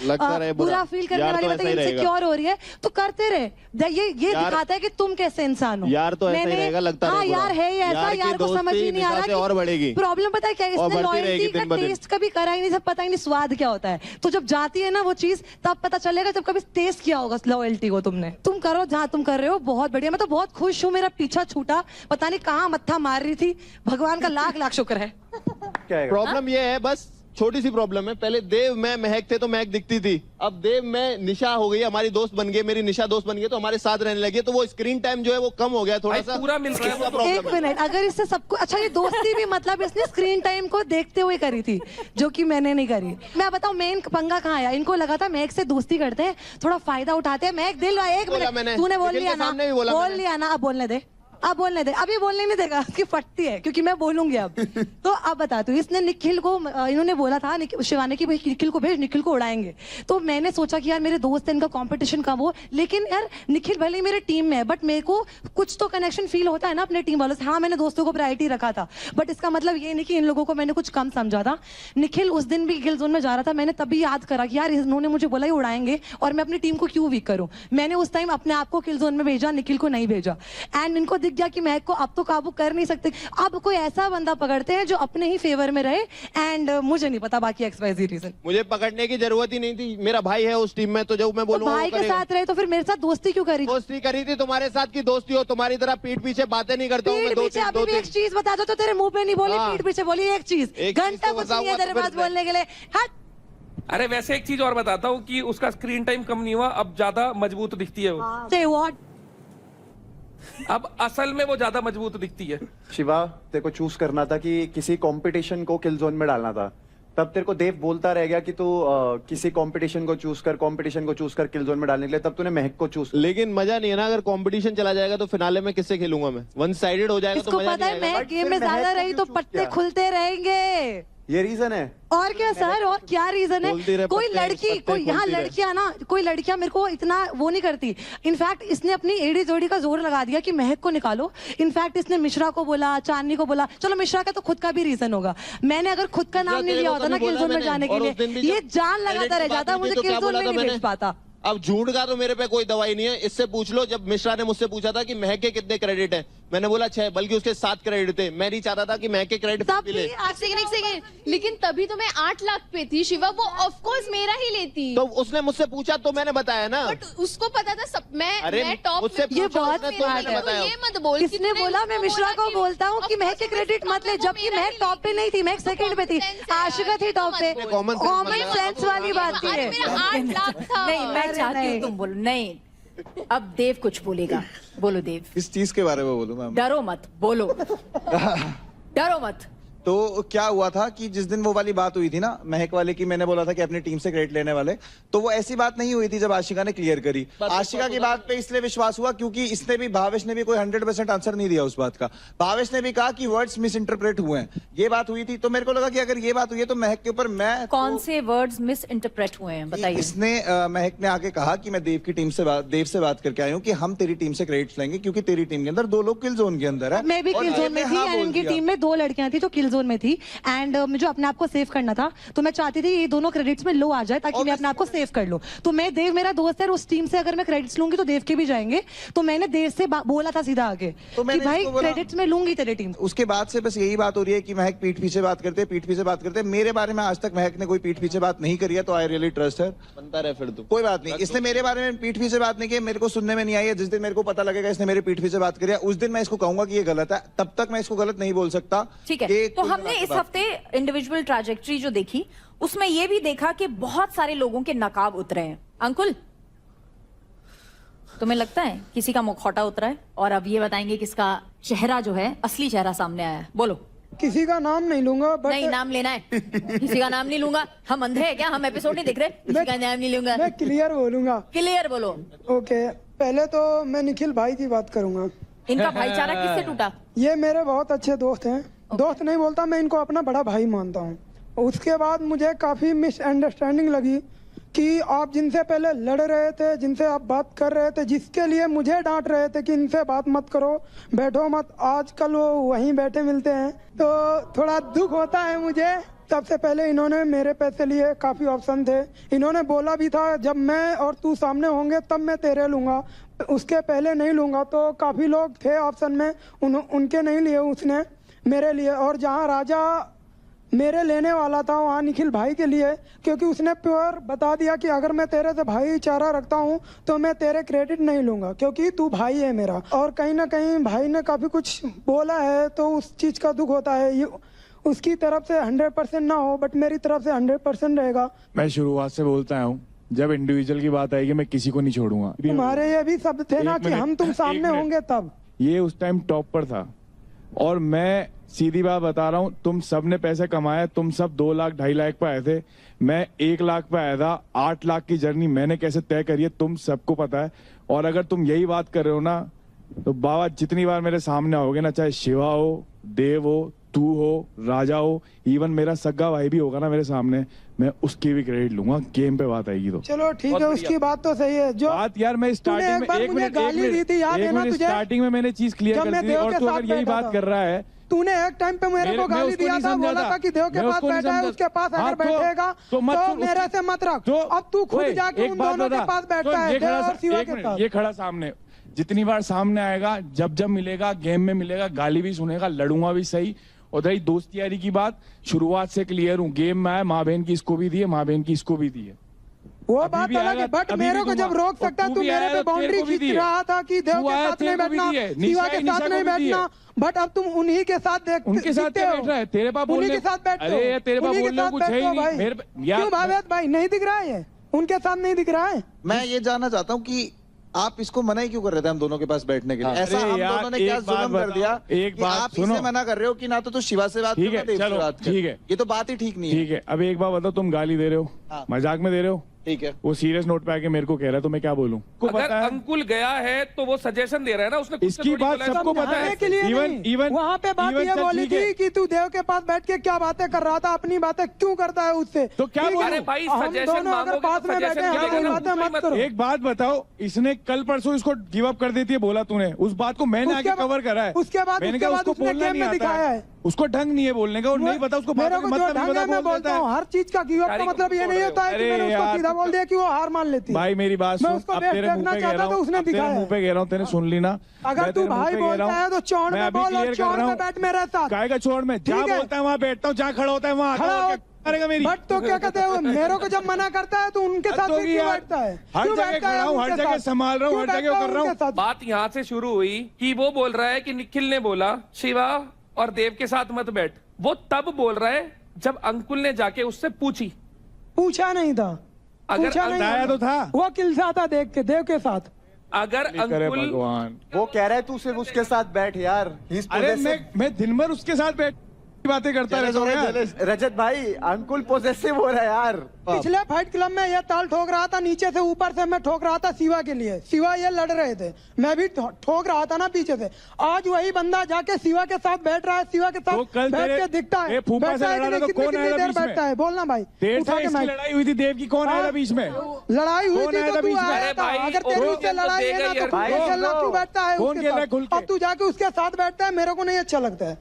बुरा फील करने वाली बात है, इनसिक्योर हो रही है तो करते रहे। ये दिखाता है कि तुम कैसे इंसान हो। यार तो ऐसा ही रहेगा, लगता हाँ रहे यार है ही ऐसा, यार को समझ ही नहीं आ रहा और बढ़ेगी। प्रॉब्लम पता है क्या, इसने लॉयल्टी का टेस्ट कभी करा ही नहीं, सब पता ही नहीं स्वाद क्या होता है। तो जब जाती है ना वो चीज तब पता चलेगा जब कभी टेस्ट किया होगा लॉयल्टी को तुमने। तुम करो जहाँ तुम कर रहे हो, बहुत बढ़िया। मैं तो बहुत खुश हूँ, मेरा पीछा छूटा, पता नहीं कहाँ मत्था मार रही थी, भगवान का लाख लाख शुक्र है। प्रॉब्लम ये है, बस छोटी सी प्रॉब्लम है, पहले देव में महक थे तो महक दिखती थी, अब देव में निशा हो गई, हमारी दोस्त बन गई, मेरी निशा दोस्त बन गई, तो हमारे साथ रहने लगी, तो वो स्क्रीन टाइम जो है वो कम हो गया थोड़ा सा, पूरा मिल रहा है। एक मिनट, अगर इससे सबको अच्छा, ये दोस्ती भी मतलब इसने स्क्रीन टाइम को देखते हुए करी थी, जो कि मैंने नहीं करी। मैं बताऊं मेन पंगा कहाँ आया, इनको लगा था महक से दोस्ती करते हैं, थोड़ा फायदा उठाते हैं। महक दिल, एक मिनट, तूने बोल लिया ना, बोल लिया ना, अब बोलने दे, अब बोलने दे, अभी बोलने नहीं देगा, उसकी फटती है क्योंकि मैं बोलूंगी अब। तो अब बताती हूँ, इसने निखिल को, इन्होंने बोला था शिवानी की भाई निखिल को भेज, निखिल को उड़ाएंगे। तो मैंने सोचा कि यार मेरे दोस्त हैं, इनका कंपटीशन कम हो, लेकिन यार निखिल भले ही मेरे टीम में है बट मेरे को कुछ तो कनेक्शन फील होता है ना अपने टीम वालों से। हाँ मैंने दोस्तों को प्रायोरिटी रखा था, बट इसका मतलब ये नहीं कि इन लोगों को मैंने कुछ कम समझा था। निखिल उस दिन भी किल जोन में जा रहा था, मैंने तभी याद करा कि यार इन्होंने मुझे बोला ही उड़ाएंगे और मैं अपनी टीम को क्यों वीक करूं। मैंने उस टाइम अपने आप को किल जोन में भेजा, निखिल को नहीं भेजा। एंड इनको दिख गया कि महक को अब तो काबू कर नहीं सकते, अब कोई ऐसा बंदा पकड़ते हैं जो अपने ही फेवर में रहे। एंड मुझे नहीं पता बाकी XYZ रीजन, मुझे पकड़ने की जरूरत ही नहीं थी, मेरा भाई है उस टीम में, तो जब मैं बोलूंगा भाई के साथ रहे तो फिर मेरे साथ दोस्ती क्यों करी? दोस्ती करी थी, तुम्हारे साथ की दोस्ती हो, तुम्हारी तरह पीठ पीछे बातें नहीं करता हूँ मैं। अभी एक चीज बता दो तो तेरे मुंह पे नहीं बोली, पीठ पीछे बोली एक चीज, घंटा कुछ नहीं है तेरे पास बोलने के लिए। हट। अरे वैसे एक चीज और बताता हूँ कि उसका स्क्रीन टाइम कम नहीं हुआ, अब ज्यादा मजबूत दिखती है वो। Say what? अब असल में वो ज्यादा मजबूत दिखती है। शिवा, तेरे को चूज करना था कि किसी कंपटीशन को किल जोन में डालना था, तब तेरे को देव बोलता रह गया कि तू किसी कंपटीशन को चूज कर, कंपटीशन को चूज कर किल जोन में डालने के लिए, तब तूने महक को चूज। लेकिन मजा नहीं है ना, अगर कंपटीशन चला जाएगा तो फिनाले में किससे खेलूंगा मैं, वन साइडेड हो जाएगा तो मजा पता है महक गेम में ज्यादा रही तो पत्ते खुलते रहेंगे, ये रीजन है। और क्या सर, और क्या रीजन है? कोई लड़की, कोई यहाँ लड़कियां ना, कोई लड़कियां मेरे को इतना वो नहीं करती। इनफैक्ट इसने अपनी एड़ी जोड़ी का जोर लगा दिया कि महक को निकालो। इनफैक्ट इसने मिश्रा को बोला, चांदनी को बोला, चलो मिश्रा का तो खुद का भी रीजन होगा, मैंने अगर खुद का नाम नहीं लिया होता ना किल जोन में जाने के लिए, ये जान लगाता रह जाता, मुझे किल जोन में नहीं भेज पाता। अब झूठ का तो मेरे पे कोई दवाई नहीं है, इससे पूछ लो। जब मिश्रा ने मुझसे पूछा था कि महक के कितने क्रेडिट है, मैंने बोला 6, बल्कि उसके 7 क्रेडिट थे। मैं नहीं चाहता था कि महक के क्रेडिट मिले। लेकिन तभी तो मैं 8 लाख पे थी शिवा, वो ऑफ कोर्स मेरा ही लेती। तो उसने मुझसे पूछा तो मैंने बताया ना, बट उसको पता था सब, मैं टॉप मुझसे ये बहुत ये मत बोल, किसने बोला? मैं मिश्रा को बोलता हूँ कि महक के क्रेडिट मत ले, जबकि महक टॉप पे नहीं थी, महक सेकंड पे थी, आशिका थी टॉप पे। कॉमन सेंस वाली बात थी। 8 लाख था। नहीं, मैं चाहती हूँ तुम बोलो। नहीं, अब देव कुछ बोलेगा, बोलो देव। किस चीज के बारे में बोलूं मैम? डरो मत, बोलो। डरो मत। तो क्या हुआ था कि जिस दिन वो वाली बात हुई थी ना महक वाले की, मैंने बोला था कि अपनी टीम से क्रेडिट लेने वाले, तो वो ऐसी बात नहीं हुई थी जब आशिका ने क्लियर करी। आशिका की बात पे इसलिए विश्वास हुआ क्योंकि इसने भी, भावेश ने भी कोई 100% आंसर नहीं दिया उस बात का। भावेश ने भी कहा कि वर्ड्स मिस इंटरप्रेट हुए हैं, ये बात हुई थी। तो मेरे को लगा कि अगर ये बात हुई है तो महक के ऊपर मैं कौन से वर्ड्स मिस इंटरप्रेट हुए हैं बताइए। इसने महक ने आके कहा कि मैं देव की टीम से देव से बात करके आई हूँ कि हम तेरी टीम से क्रेडिट लेंगे क्योंकि तेरी टीम के अंदर 2 लोग किल जोन के अंदर है। मैं भी किल जोन में थी एंड इनकी टीम में 2 लड़कियां थी जो किल जोन में थी। एंड मुझे अपने आप को सेव करना था, तो मैं चाहती थी ये दोनों क्रेडिट्स में लो आ जाए ताकि मैं अपने आप को सेव कर लूं। तो मैं, देव मेरा दोस्त है, उस टीम से अगर मैं क्रेडिट्स लूंगी तो देव के भी जाएंगे, तो मैंने देव से बोला था सीधा आगे तो कि भाई क्रेडिट्स में लूंगी तेरी टीम। उसके बाद से बस यही बात हो रही है कि महक पीठ पीछे बात करते, पीठ पीछे बात करते। मेरे बारे में आज तक महक ने कोई पीठ पीछे बात नहीं करी है, तो आई रियली ट्रस्ट है। बनता रहे फिर तो कोई बात नहीं, इसने मेरे बारे में पीठ पीछे बात नहीं की, मेरे को सुनने में नहीं आई है। जिस दिन मेरे को पता लगेगा इसने मेरे पीठ पीछे बात करी है, उस दिन मैं इसको कहूंगा कि ये गलत है, तब तक मैं इसको गलत नहीं बोल सकता। ठीक है, तो हमने इस हफ्ते इंडिविजुअल ट्रैजेक्टरी जो देखी उसमें ये भी देखा कि बहुत सारे लोगों के नकाब उतरे हैं। अंकुल, तुम्हें लगता है किसी का मुखौटा उतरा है? और अब ये बताएंगे किसका चेहरा जो है, असली चेहरा सामने आया है। बोलो। किसी का नाम नहीं लूंगा, बट नहीं, नाम लेना है। किसी का नाम नहीं लूंगा, हम अंधे हैं क्या? हम एपिसोड नहीं देख रहे? किसी का नाम नहीं लूंगा, मैं क्लियर बोलूंगा। क्लियर बोलो। ओके, पहले तो मैं निखिल भाई की बात करूंगा। इनका भाईचारा किससे टूटा? ये मेरे बहुत अच्छे दोस्त हैं। दोस्त नहीं बोलता, मैं इनको अपना बड़ा भाई मानता हूँ। उसके बाद मुझे काफी मिसअंडरस्टैंडिंग लगी, कि आप जिनसे पहले लड़ रहे थे, जिनसे आप बात कर रहे थे, जिसके लिए मुझे डांट रहे थे कि इनसे बात मत करो, बैठो मत, आजकल वो वहीं बैठे मिलते हैं, तो थोड़ा दुख होता है मुझे। सबसे पहले इन्होंने मेरे पैसे लिए, काफ़ी ऑप्शन थे, इन्होंने बोला भी था जब मैं और तू सामने होंगे तब मैं तेरे लूँगा, उसके पहले नहीं लूँगा। तो काफ़ी लोग थे ऑप्शन में, उनके नहीं लिए उसने, मेरे लिए। और जहाँ राजा मेरे लेने वाला था वहाँ निखिल भाई के लिए, क्योंकि उसने प्योर बता दिया कि अगर मैं तेरे से भाईचारा रखता हूँ तो मैं तेरे क्रेडिट नहीं लूँगा, क्योंकि तू भाई है मेरा। और कहीं ना कहीं भाई ने काफ़ी कुछ बोला है तो उस चीज़ का दुख होता है। उसकी तरफ से 100% ना हो, बट मेरी तरफ से 100% रहेगा। मैं शुरुआत से बोलता हूँ, जब इंडिविजुअल की बात आएगी मैं किसी को नहीं छोड़ूंगा। तुम्हारे ये भी शब्द थे ना कि हम तुम सामने होंगे तब। ये उस टाइम टॉप पर था, और मैं सीधी बात बता रहा हूँ, तुम सब ने पैसे कमाए, तुम सब 2 लाख 2.5 लाख पे आए थे, मैं 1 लाख पे आया था। 8 लाख की जर्नी मैंने कैसे तय करी है तुम सबको पता है। और अगर तुम यही बात कर रहे हो ना, तो बाबा जितनी बार मेरे सामने आओगे ना, चाहे शिवा हो, देव हो, तू हो, राजा हो, इवन मेरा सगा भाई भी होगा ना मेरे सामने, मैं उसकी भी क्रेडिट लूंगा। गेम पे बात आएगी तो चलो ठीक है, उसकी बात तो सही है। जो बात यार मैं स्टार्टिंग में एक मिनट स्टार्टिंग में मैंने चीज क्लियर कर दी, और तू अगर यही बात कर रहा है, तूने एक टाइम पे मेरे को गाली दिया था, बोला था कि देव के पास बैठा है, उसके पास अगर बैठेगा तो मेरे से मत रख। अब तू खुद जाके उन दोनों के पास बैठा है, देव और शिवा के साथ। ये खड़ा सामने, जितनी बार सामने आएगा, जब जब मिलेगा, गेम में मिलेगा, गाली भी सुनेगा, लड़ूंगा भी सही। और रही दोस्ती यारी की बात, शुरुआत से क्लियर हूँ, गेम में आया, माँ बहन की इसको भी दी है, माँ बहन की इसको भी दी है। वो बात अलग है, बट मेरे को जब रोक सकता है, तू मेरे पे बाउंड्री खींच रहा था कि देव के साथ नहीं बैठना, शिवा के साथ नहीं बैठना, बट अब तुम उन्हीं के साथ देख, उनके साथ बैठ रहा है, तेरे पास बोलने, उन्हीं के साथ बैठते हो, अरे तेरे पास बोलने कुछ है ही नहीं। क्यों भावेद भाई नहीं दिख रहा है, उनके साथ नहीं दिख रहा है। मैं ये जानना चाहता हूँ कि आप इसको मना ही क्यों कर रहे थे हम दोनों के पास बैठने के लिए? ऐसा हम दोनों ने क्या जुल्म कर दिया कि आप इसे मना कर रहे हो कि ना तो शिवा से बात ठीक है, चलो ठीक है, ये तो बात ही ठीक नहीं है। ठीक है, अब एक बात बताओ, तुम गाली दे रहे हो, मजाक में दे रहे हो, ठीक है, वो सीरियस नोट पे आके मेरे को कह रहा है, तो मैं क्या बोलूं? अगर अंकुल गया है तो वो सजेशन दे रहा है ना, उसने इसकी बात सबको पता है। इवन वहाँ पे बात ये बोली थी कि तू देव के पास बैठ के क्या बातें कर रहा था, अपनी बातें क्यों करता है उससे, तो क्या बोलूं? अरे भाई सजेशन मांगोगे पास में बैठे मत करो। एक बात बताओ, इसने कल परसों इसको गिव अप कर देती है, बोला तूने, उस बात को मैंने आगे कवर करा है। उसके बाद उसको बोलना नहीं आता है, उसको ढंग नहीं है बोलने का, और नहीं पता उसको मेरे को जो ढंग है मैं बोलता हूँ। हर चीज का गिव अप का मतलब ये नहीं होता है कि मैंने उसको सीधा बोल दिया कि वो हार मान लेती। भाई मेरी बात सुन, अब तेरे मुंह पे कह रहा हूँ, तेरे मुंह पे कह रहा हूँ, तेने सुन ली ना? अगर तू भाई बोलता है तो चौड़ में बोल, और चौड़ में बैठ मेरे साथ। काय का चौड़ में? जहाँ बोलता है वहाँ बैठता हूँ, जहाँ खड़ा होता है वहाँ करेगा मेरी। बट तो क्या कहते हैं, मेरे को जब मना करता है तो उनके साथ क्यों बैठता है? हर जगह खड़ा हूँ, हर जगह संभाल रहा हूँ, हर जगह कर रहा हूँ। बात यहाँ से शुरू हुई कि वो बोल रहा है कि निखिल ने बोला शिवा और देव के साथ मत बैठ। वो तब बोल रहा है जब अंकुल ने जाके उससे पूछा नहीं था, अगर बताया तो था, वो किलसा था देख के देव के साथ। अगर अंकुल भगवान, वो कह रहा है तू सिर्फ उसके साथ बैठ यार। अरे मैं दिन भर उसके साथ बैठ बातें करता रहता हूँ। रजत भाई अंकुल पोजेसिव हो रहा है यार। पिछले फाइट क्लब में ये ताल ठोक रहा था, नीचे से ऊपर से मैं ठोक रहा था शिवा के लिए, शिवा ये लड़ रहे थे, मैं भी ठोक रहा था ना पीछे से। आज वही बंदा जाके शिवा के साथ बैठ रहा है, शिवा के साथ बैठ के दिखता है, कितनी देर बैठता है, बोलना भाई। लड़ाई हुई थी देव की, कौन आया था बीच में? लड़ाई हुई थी तो तू आया था, अगर तेरी उससे लड़ाई है ना तो क्यों बैठता है उसके साथ? अब तू जाके उसके साथ बैठता है, मेरे को नहीं अच्छा लगता है।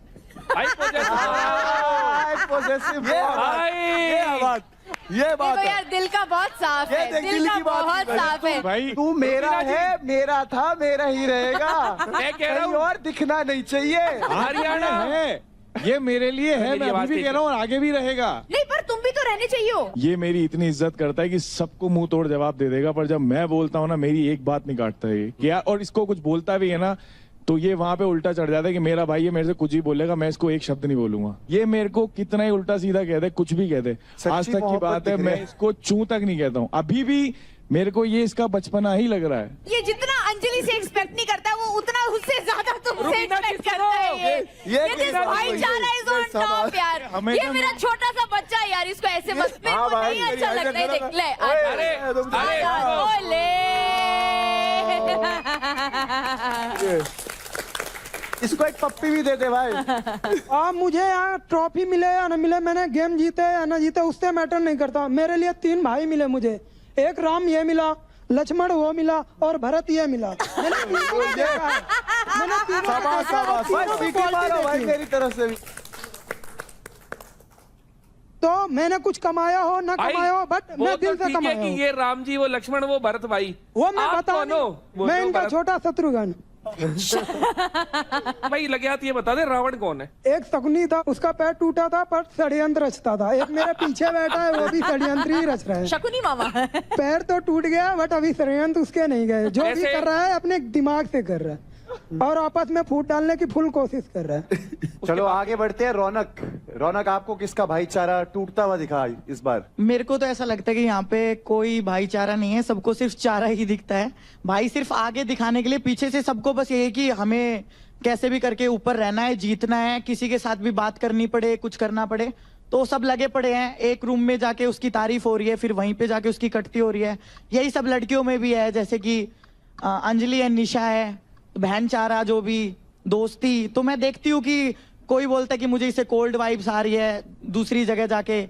ये बात यार दिल का बहुत साफ है, दिल का बहुत साफ है। भाई तू मेरा है, मेरा था, मेरा ही रहेगा। मैं कह रहा हूँ और दिखना नहीं चाहिए। हरियाणा है, ये मेरे लिए है, मैं अभी भी कह रहा हूँ और आगे भी रहेगा। नहीं पर तुम भी तो रहने चाहिए हो। ये मेरी इतनी इज्जत करता है कि सबको मुंह तोड़ जवाब दे देगा, पर जब मैं बोलता हूँ ना, मेरी एक बात नहीं काटता है क्या, और इसको कुछ बोलता भी है ना तो ये वहां पे उल्टा चढ़ जाता है कि मेरा भाई ये मेरे से कुछ ही बोलेगा, मैं इसको एक शब्द नहीं बोलूंगा। ये मेरे को कितना ही उल्टा सीधा कहते हैं, कुछ भी कहते हैं, आज तक की बात है, मैं इसको चू तक नहीं कहता हूँ। अभी भी मेरे को ये इसका बचपना ही लग रहा है। ये जितना अंजलि से एक्सपेक्ट नहीं करता वो उतना उससे ज्यादा तुमसे एक्सपेक्ट करता है। ये भाईचारा इज ऑन टॉप यार। ये मेरा छोटा सा बच्चा है यार, इसको ऐसे मत पे नहीं अच्छा लगता है। देख ले, इसको एक पप्पी भी दे दे भाई। मुझे यहाँ ट्रॉफी मिले या न मिले, मैंने गेम जीते या न जीते उससे मैटर नहीं करता। मेरे लिए 3 भाई मिले मुझे, एक राम ये मिला, लक्ष्मण वो मिला और भरत ये मिला। मैंने तीनों को देखा है। मैंने तीनों को शाबाश, देखा है, शाबाश। तीनों भाई, की सीटी quality मारो भाई देखी है। मेरी तरफ से भी। तो मैंने कुछ कमाया हो ना भाई, कमाया हो, बट वो मैं दिल तो से ठीक है कमाया कि हूँ। ये राम जी, वो लक्ष्मण, वो भरत भाई, वो मैं आप बता कौन हो? वो मैं जो इनका भरत- छोटा शत्रुघ्न। भाई लगे हाथ ये बता दे, रावण कौन है? एक शकुनी था, उसका पैर टूटा था पर षड्यंत्र रचता था। एक मेरे पीछे बैठा है, वो भी षड्यंत्र ही रच रहा है। शकुनी मामा। पैर तो टूट गया बट अभी षड्यंत्र उसके नहीं गए। जो भी ऐसे- कर रहा है अपने दिमाग से कर रहा है और आपस में फूट डालने की फुल कोशिश कर रहा है। चलो आगे बढ़ते हैं। रौनक, रौनक आपको किसका भाईचारा टूटता हुआ दिखा इस बार? मेरे को तो ऐसा लगता है कि यहाँ पे कोई भाईचारा नहीं है, सबको सिर्फ चारा ही दिखता है। भाई सिर्फ आगे दिखाने के लिए, पीछे से सबको बस ये है कि हमें कैसे भी करके ऊपर रहना है, जीतना है, किसी के साथ भी बात करनी पड़े, कुछ करना पड़े, तो सब लगे पड़े हैं। एक रूम में जाके उसकी तारीफ हो रही है, फिर वहीं पे जाके उसकी कटती हो रही है। यही सब लड़कियों में भी है, जैसे कि अंजलि है, निशा है, बहनचारा, जो भी दोस्ती। तो मैं देखती हूँ कि कोई बोलता है कि मुझे इससे कोल्ड वाइब्स आ रही है, दूसरी जगह जाके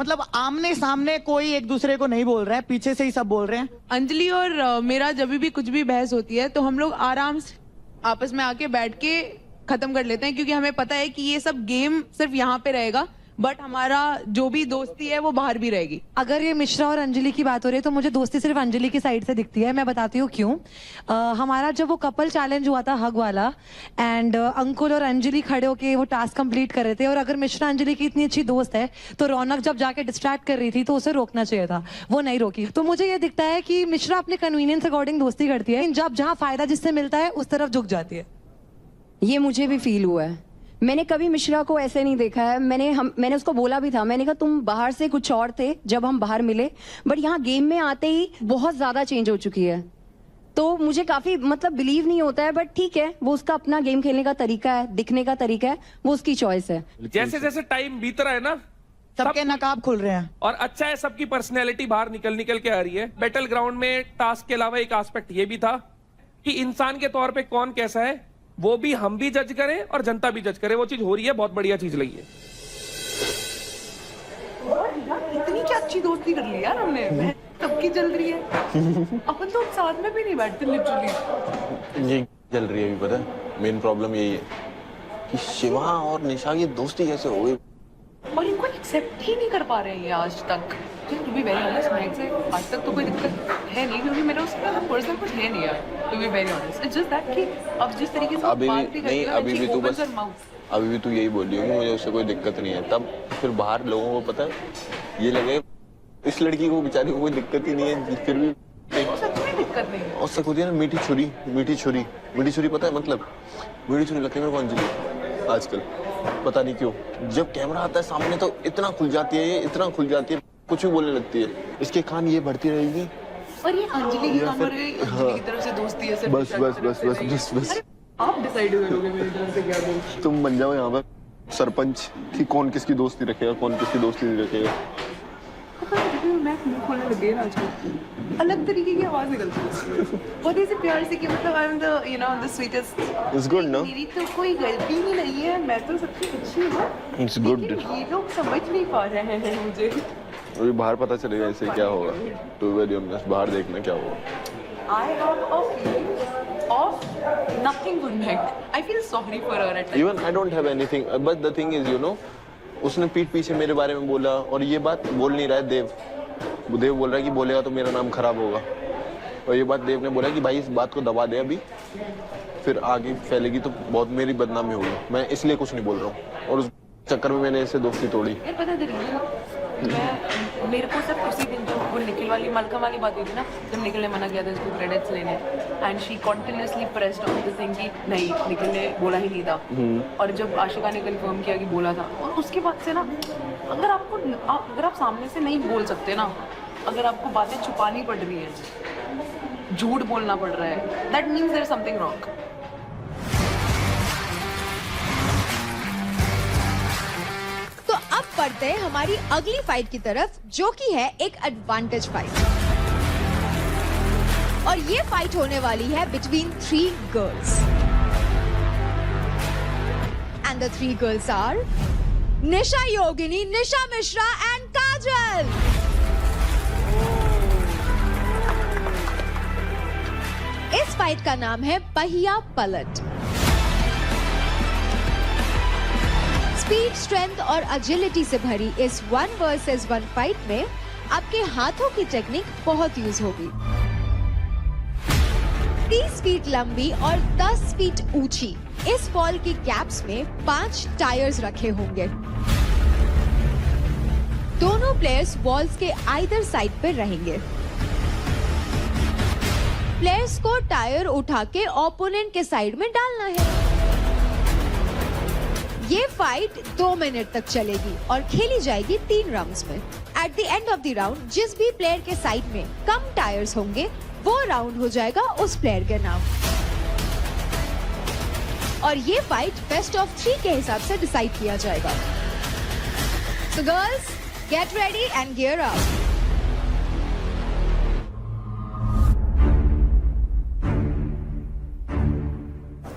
मतलब आमने सामने कोई एक दूसरे को नहीं बोल रहा है, पीछे से ही सब बोल रहे हैं। अंजलि और मेरा जब भी कुछ भी बहस होती है तो हम लोग आराम से आपस में आके बैठ के खत्म कर लेते हैं, क्योंकि हमें पता है कि ये सब गेम सिर्फ यहाँ पे रहेगा, बट हमारा जो भी दोस्ती है वो बाहर भी रहेगी। अगर ये मिश्रा और अंजलि की बात हो रही है तो मुझे दोस्ती सिर्फ अंजलि की साइड से दिखती है। मैं बताती हूँ क्यों। हमारा जब वो कपल चैलेंज हुआ था हग वाला, एंड अंकुल और अंजलि खड़े होके वो टास्क कंप्लीट कर रहे थे, और अगर मिश्रा अंजलि की इतनी अच्छी दोस्त है तो रौनक जब जाके डिस्ट्रैक्ट कर रही थी तो उसे रोकना चाहिए था, वो नहीं रोकी। तो मुझे ये दिखता है कि मिश्रा अपने कन्वीनियंस अकॉर्डिंग दोस्ती करती है, जब जहाँ फायदा जिससे मिलता है उस तरफ झुक जाती है। ये मुझे भी फील हुआ है। मैंने कभी मिश्रा को ऐसे नहीं देखा है। मैंने उसको बोला भी था, मैंने कहा तुम बाहर से कुछ और थे जब हम बाहर मिले, बट यहाँ गेम में आते ही बहुत ज्यादा चेंज हो चुकी है। तो मुझे काफी मतलब बिलीव नहीं होता है, बट ठीक है, वो उसका अपना गेम खेलने का तरीका है, दिखने का तरीका है, वो उसकी चॉइस है। जैसे जैसे टाइम बीत रहा है ना, सबके नकाब खुल रहे हैं, और अच्छा है सबकी पर्सनैलिटी बाहर निकल के आ रही है। बैटल ग्राउंड में टास्क के अलावा एक एस्पेक्ट ये भी था कि इंसान के तौर पे कौन कैसा है वो भी हम भी जज करें और जनता भी जज करे। वो चीज हो रही है, बहुत बढ़िया चीज लगी है। इतनी क्या अच्छी दोस्ती कर ली यार हमने, सबकी चल रही है। अपन तो साथ में भी नहीं बैठते लिटरली। ये चल रही है अभी, पता है मेन प्रॉब्लम यही है कि शिवा और निशा की दोस्ती कैसे हो गई, और इनको एक्सेप्ट ही नहीं कर पा रहे हैं ये आज तक। टू बी वेरी ऑनेस्ट, मैं से आज तक तो कोई दिक्कत है नहीं, क्योंकि मेरा उसका पर्सनल कुछ है नहीं यार। To be very honest, it's just that कि अब जिस तरीके से अभी बात भी भी नहीं, करती है, अभी भी तू बस अभी भी तू यही बोल रही है कि मुझे उससे कोई दिक्कत नहीं है। तब फिर बाहर लोगों को पता है ये लगे इस लड़की को बेचारी को कोई दिक्कत ही नहीं है, फिर भी सच में दिक्कत नहीं है। और सक होती है ना, मीठी छुरी, मीठी छुरी, मीठी छुरी पता है मतलब, मीठी छुरी लगती है मेरे को अंजलि आजकल, पता नहीं क्यों। जब कैमरा आता है सामने तो इतना खुल जाती है, ये इतना खुल जाती है, कुछ भी बोलने लगती है। इसके कान ये बढ़ती रहेगी। और ये अंजलि की या कान फिर- भर गई, अंजलि की तरफ से दोस्ती है सिर्फ बस निशा बस की तरफ बस से बस नहीं। बस बस अरे, आप डिसाइड करोगे मेरी तरफ से क्या दोस्त। तुम बन जाओ यहाँ पर सरपंच कि कौन किसकी दोस्ती रखेगा, कौन किसकी दोस्ती नहीं रखेगा। मैं मुंह खोलने लग गई ना आजकल, अलग तरीके की आवाज निकलती है बहुत ऐसे प्यार से कि मतलब I am the you know the sweetest. It's good ना, मेरी तो कोई गलती ही नहीं है, मैं तो सबसे अच्छी हूँ। It's good. लेकिन ये लोग समझ नहीं पा रहे हैं मुझे। अभी बाहर पता चलेगा इससे क्या होगा। टू वेरी ऑनेस्ट, बाहर देखना क्या होगा। I have a feeling of nothing good meant. I feel sorry for her at times. Even I don't have anything, but the thing is, you know, उसने पीठ पीछे मेरे बारे में बोला, और ये बात बोल नहीं रहा है देव। देव बोल रहा है कि बोलेगा तो मेरा नाम खराब होगा, और ये बात देव ने बोला कि भाई इस बात को दबा दे, अभी फिर आगे फैलेगी तो बहुत मेरी बदनामी होगी। मैं इसलिए कुछ नहीं बोल रहा हूँ, और उस चक्कर में मैंने इससे दोस्ती तोड़ी। यार पता है मेरे को सिर्फ उसी दिन जो वो निखिल वाली मलका वाली बात हुई थी ना, जब निखिल ने मना किया था इसको क्रेडिट्स लेने, and she continuously pressed on the thing कि नहीं निखिल ने बोला ही नहीं था, और जब आशिका ने कंफर्म किया कि बोला था, और उसके बाद से ना अगर आप सामने से नहीं बोल सकते ना, अगर आपको बातें छुपानी पड़ रही है, झूठ बोलना पड़ रहा है, that means there is something wrong. तो अब बढ़ते हैं हमारी अगली फाइट की तरफ, जो कि है एक एडवांटेज फाइट। और ये फाइट होने वाली है between 3 girls, and the 3 girls are Nisha Yogini, Nisha Mishra and Kajal. Fight का नाम है पहिया पलट। स्पीड, स्ट्रेंथ और एजिलिटी से भरी इस 1 वर्सेस 1 फाइट में आपके हाथों की टेक्निक बहुत यूज होगी। 30 फीट लंबी और 10 फीट ऊंची इस बॉल की कैप्स में 5 टायर्स रखे होंगे। दोनों प्लेयर्स बॉल्स के आइदर साइड पर रहेंगे। प्लेयर्स को टायर उठा के ओपोनेंट के साइड में डालना है। ये फाइट 2 मिनट तक चलेगी और खेली जाएगी 3 राउंड्स में। At the end of the round जिस भी प्लेयर के साइड में कम टायर्स होंगे वो राउंड हो जाएगा उस प्लेयर के नाम। और ये फाइट बेस्ट ऑफ 3 के हिसाब से डिसाइड किया जाएगा। So girls, get ready and gear up.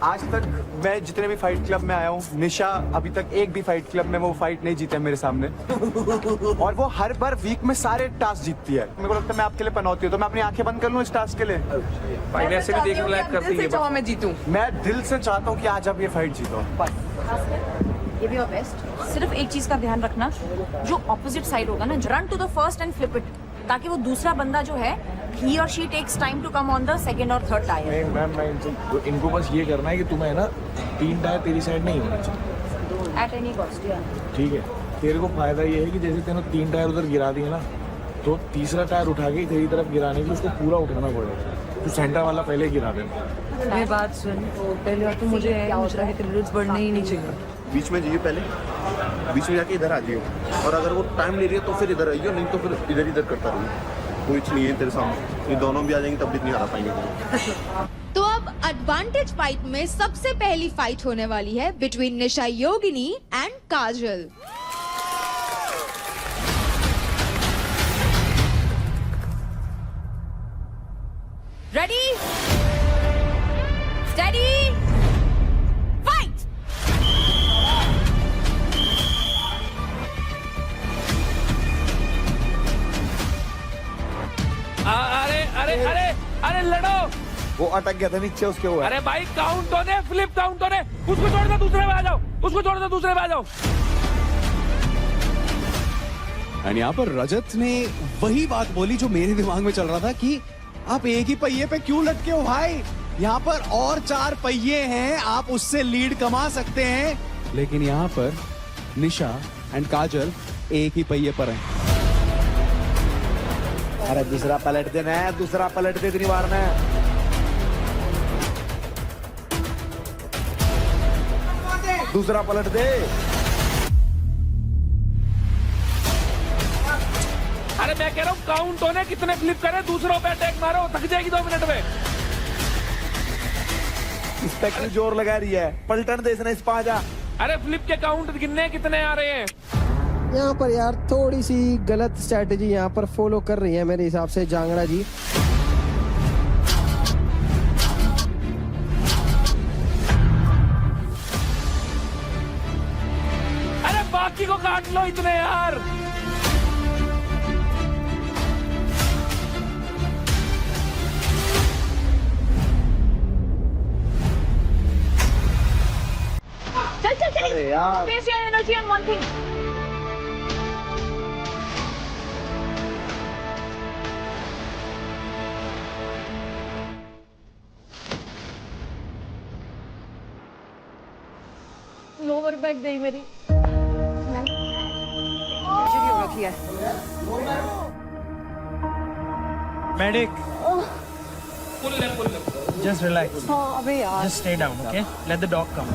आज तक मैं जितने भी फाइट क्लब में आया हूँ, निशा अभी तक एक भी फाइट क्लब में वो फाइट नहीं जीते मेरे सामने। और वो हर बार वीक में सारे टास्क जीतती है। मेरे को लगता है मैं आपके लिए पनौती हूँ, तो मैं अपनी आंखें बंद कर लूँ इस टास्क के लिए। भाई वैसे भी देखने लायक करती है। मैं जीतूं। मैं दिल से चाहता हूँ कि आज आप ये फाइट जीतो। ये भी बेस्ट। सिर्फ एक चीज का ध्यान रखना, जो ऑपोजिट साइड होगा ना, run to the first and flip it, ताकि वो दूसरा बंदा जो है he or she takes time to come on the second or third tire. Ma'am इनको बस ये करना है कि तुम्हें ना 3 टायर तेरी साइड नहीं होना चाहिए। At any cost, yeah. ठीक है, तेरे को फायदा ये है कि जैसे तेने 3 टायर उधर गिरा दिए ना, तो तीसरा टायर उठा के तेरी तरफ गिराने की उसको पूरा उठाना पड़ेगा। तो सेंटर वाला पहले गिरा देना। मेरी बात सुन, पहले बात तो मुझे मिश्रा के क्रेडिट्स बढ़ने ही नहीं चाहिए। बीच में जाइए, पहले बीच में जाके इधर आ जाइए, और अगर वो टाइम ले रही है तो फिर इधर आइए, नहीं तो फिर इधर करता रहिए। कुछ नहीं है तेरे सामने, ये दोनों भी आ जाएंगे तब भी नहीं हरा पाएंगे। तो अब एडवांटेज फाइट में सबसे पहली फाइट होने वाली है between Nisha Yogini and Kajal. Ready, steady, fight. अरे अरे अरे अरे लड़ो। वो अटक गया था नीचे, उसके हुआ। अरे भाई काउंट होने, फ्लिप काउंट होने। उसको छोड़ दो, दूसरे में आ जाओ। उसको छोड़ दो, दूसरे में आ जाओ। एंड यहाँ पर रजत ने वही बात बोली जो मेरे दिमाग में चल रहा था कि आप एक ही पहिए पे क्यों लटके हो भाई? यहाँ पर और 4 पहिए हैं, आप उससे लीड कमा सकते हैं। लेकिन यहाँ पर निशा एंड काजल एक ही पहिए पर हैं। अरे दूसरा पलट देना है, दूसरा पलट दे, इतनी बार में। दूसरा पलट दे। अरे मैं कह रहा हूँ काउंट होने, कितने फ्लिप करे, दूसरों पे अटैक मारो, थक जाएगी 2 मिनट में। इस पे क्यों जोर लगा रही है? पलटन दे इसने, इस पा जा। अरे फ्लिप के काउंट गिनने कितने आ रहे हैं? यहाँ पर यार थोड़ी सी गलत स्ट्रेटेजी यहाँ पर फॉलो कर रही है मेरे हिसाब से जांगड़ा जी। अरे बाकी को काट लो इतने यार। चल चल चल। अरे यार। Waste your energy on one thing. Lower back गई मेरी। Medic. Just relax. अबे यार। Just stay down, okay? Let the dog come.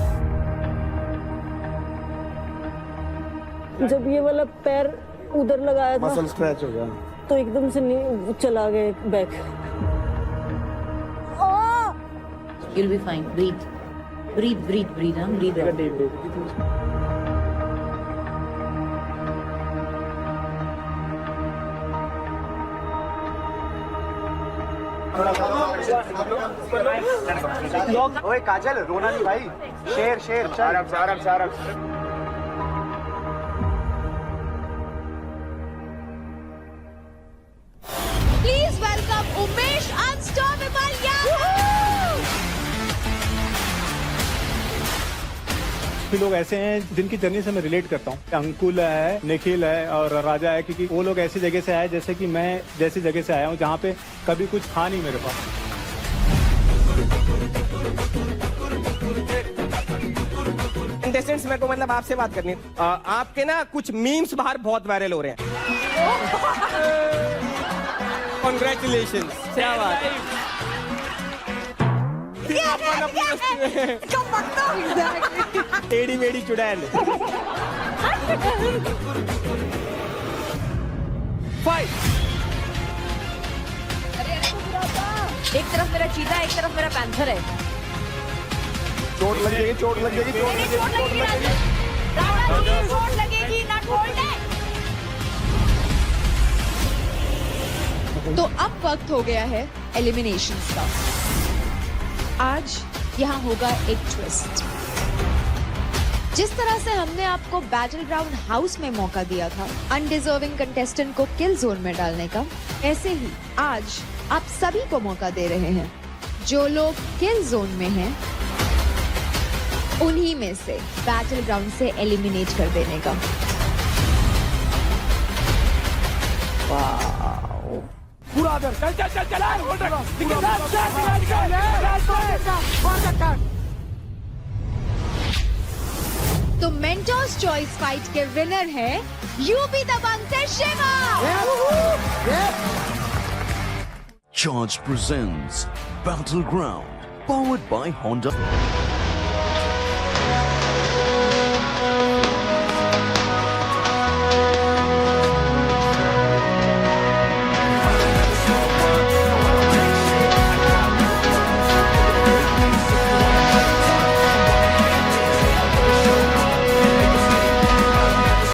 जब ये वाला पैर उधर लगाया था मसल स्क्रैच हो गया तो एकदम से चला गया back. You'll be fine. Breathe. Breathe, breathe, breathe. Breathe. ओए काजल, रोना नहीं भाई। शेर शेर, चल। Please welcome Umesh Unstoppable Yadav. काफी लोग ऐसे हैं जिनकी जर्नी से मैं रिलेट करता हूँ। अंकुल है, निखिल है और राजा है, क्योंकि वो लोग ऐसी जगह से आए जैसे कि मैं जैसी जगह से आया हूँ जहाँ पे कभी कुछ था नहीं मेरे पास। कंटेस्टेंट्स मेरे को मतलब आपसे बात करनी है। आपके ना कुछ मीम्स बाहर बहुत वायरल हो रहे हैं। कॉन्ग्रेचुलेशन, क्या बात है। टेढ़ी मेढ़ी चुड़ैल। फाइट। एक तरफ मेरा चीता, एक तरफ मेरा पैंथर है। चोट लग जाएगी, चोट लग जाएगी, चोट लगेगी, चोट लगेगी। चोट लगेगी ना, होल्ड है। तो अब वक्त हो गया है एलिमिनेशन का। आज यहाँ होगा एक ट्विस्ट। जिस तरह से हमने आपको बैटल ग्राउंड हाउस में मौका दिया था अनडिजर्विंग कंटेस्टेंट को किल जोन में डालने का, ऐसे ही आज आप सभी को मौका दे रहे हैं जो लोग किल जोन में हैं उन्हीं में से बैटल ग्राउंड से एलिमिनेट कर देने का। पूरा चल चल चल चल तो मेंटर्स चॉइस फाइट के विनर है यूपी दबंग से Shiva. Charge presents Battleground, powered by Honda.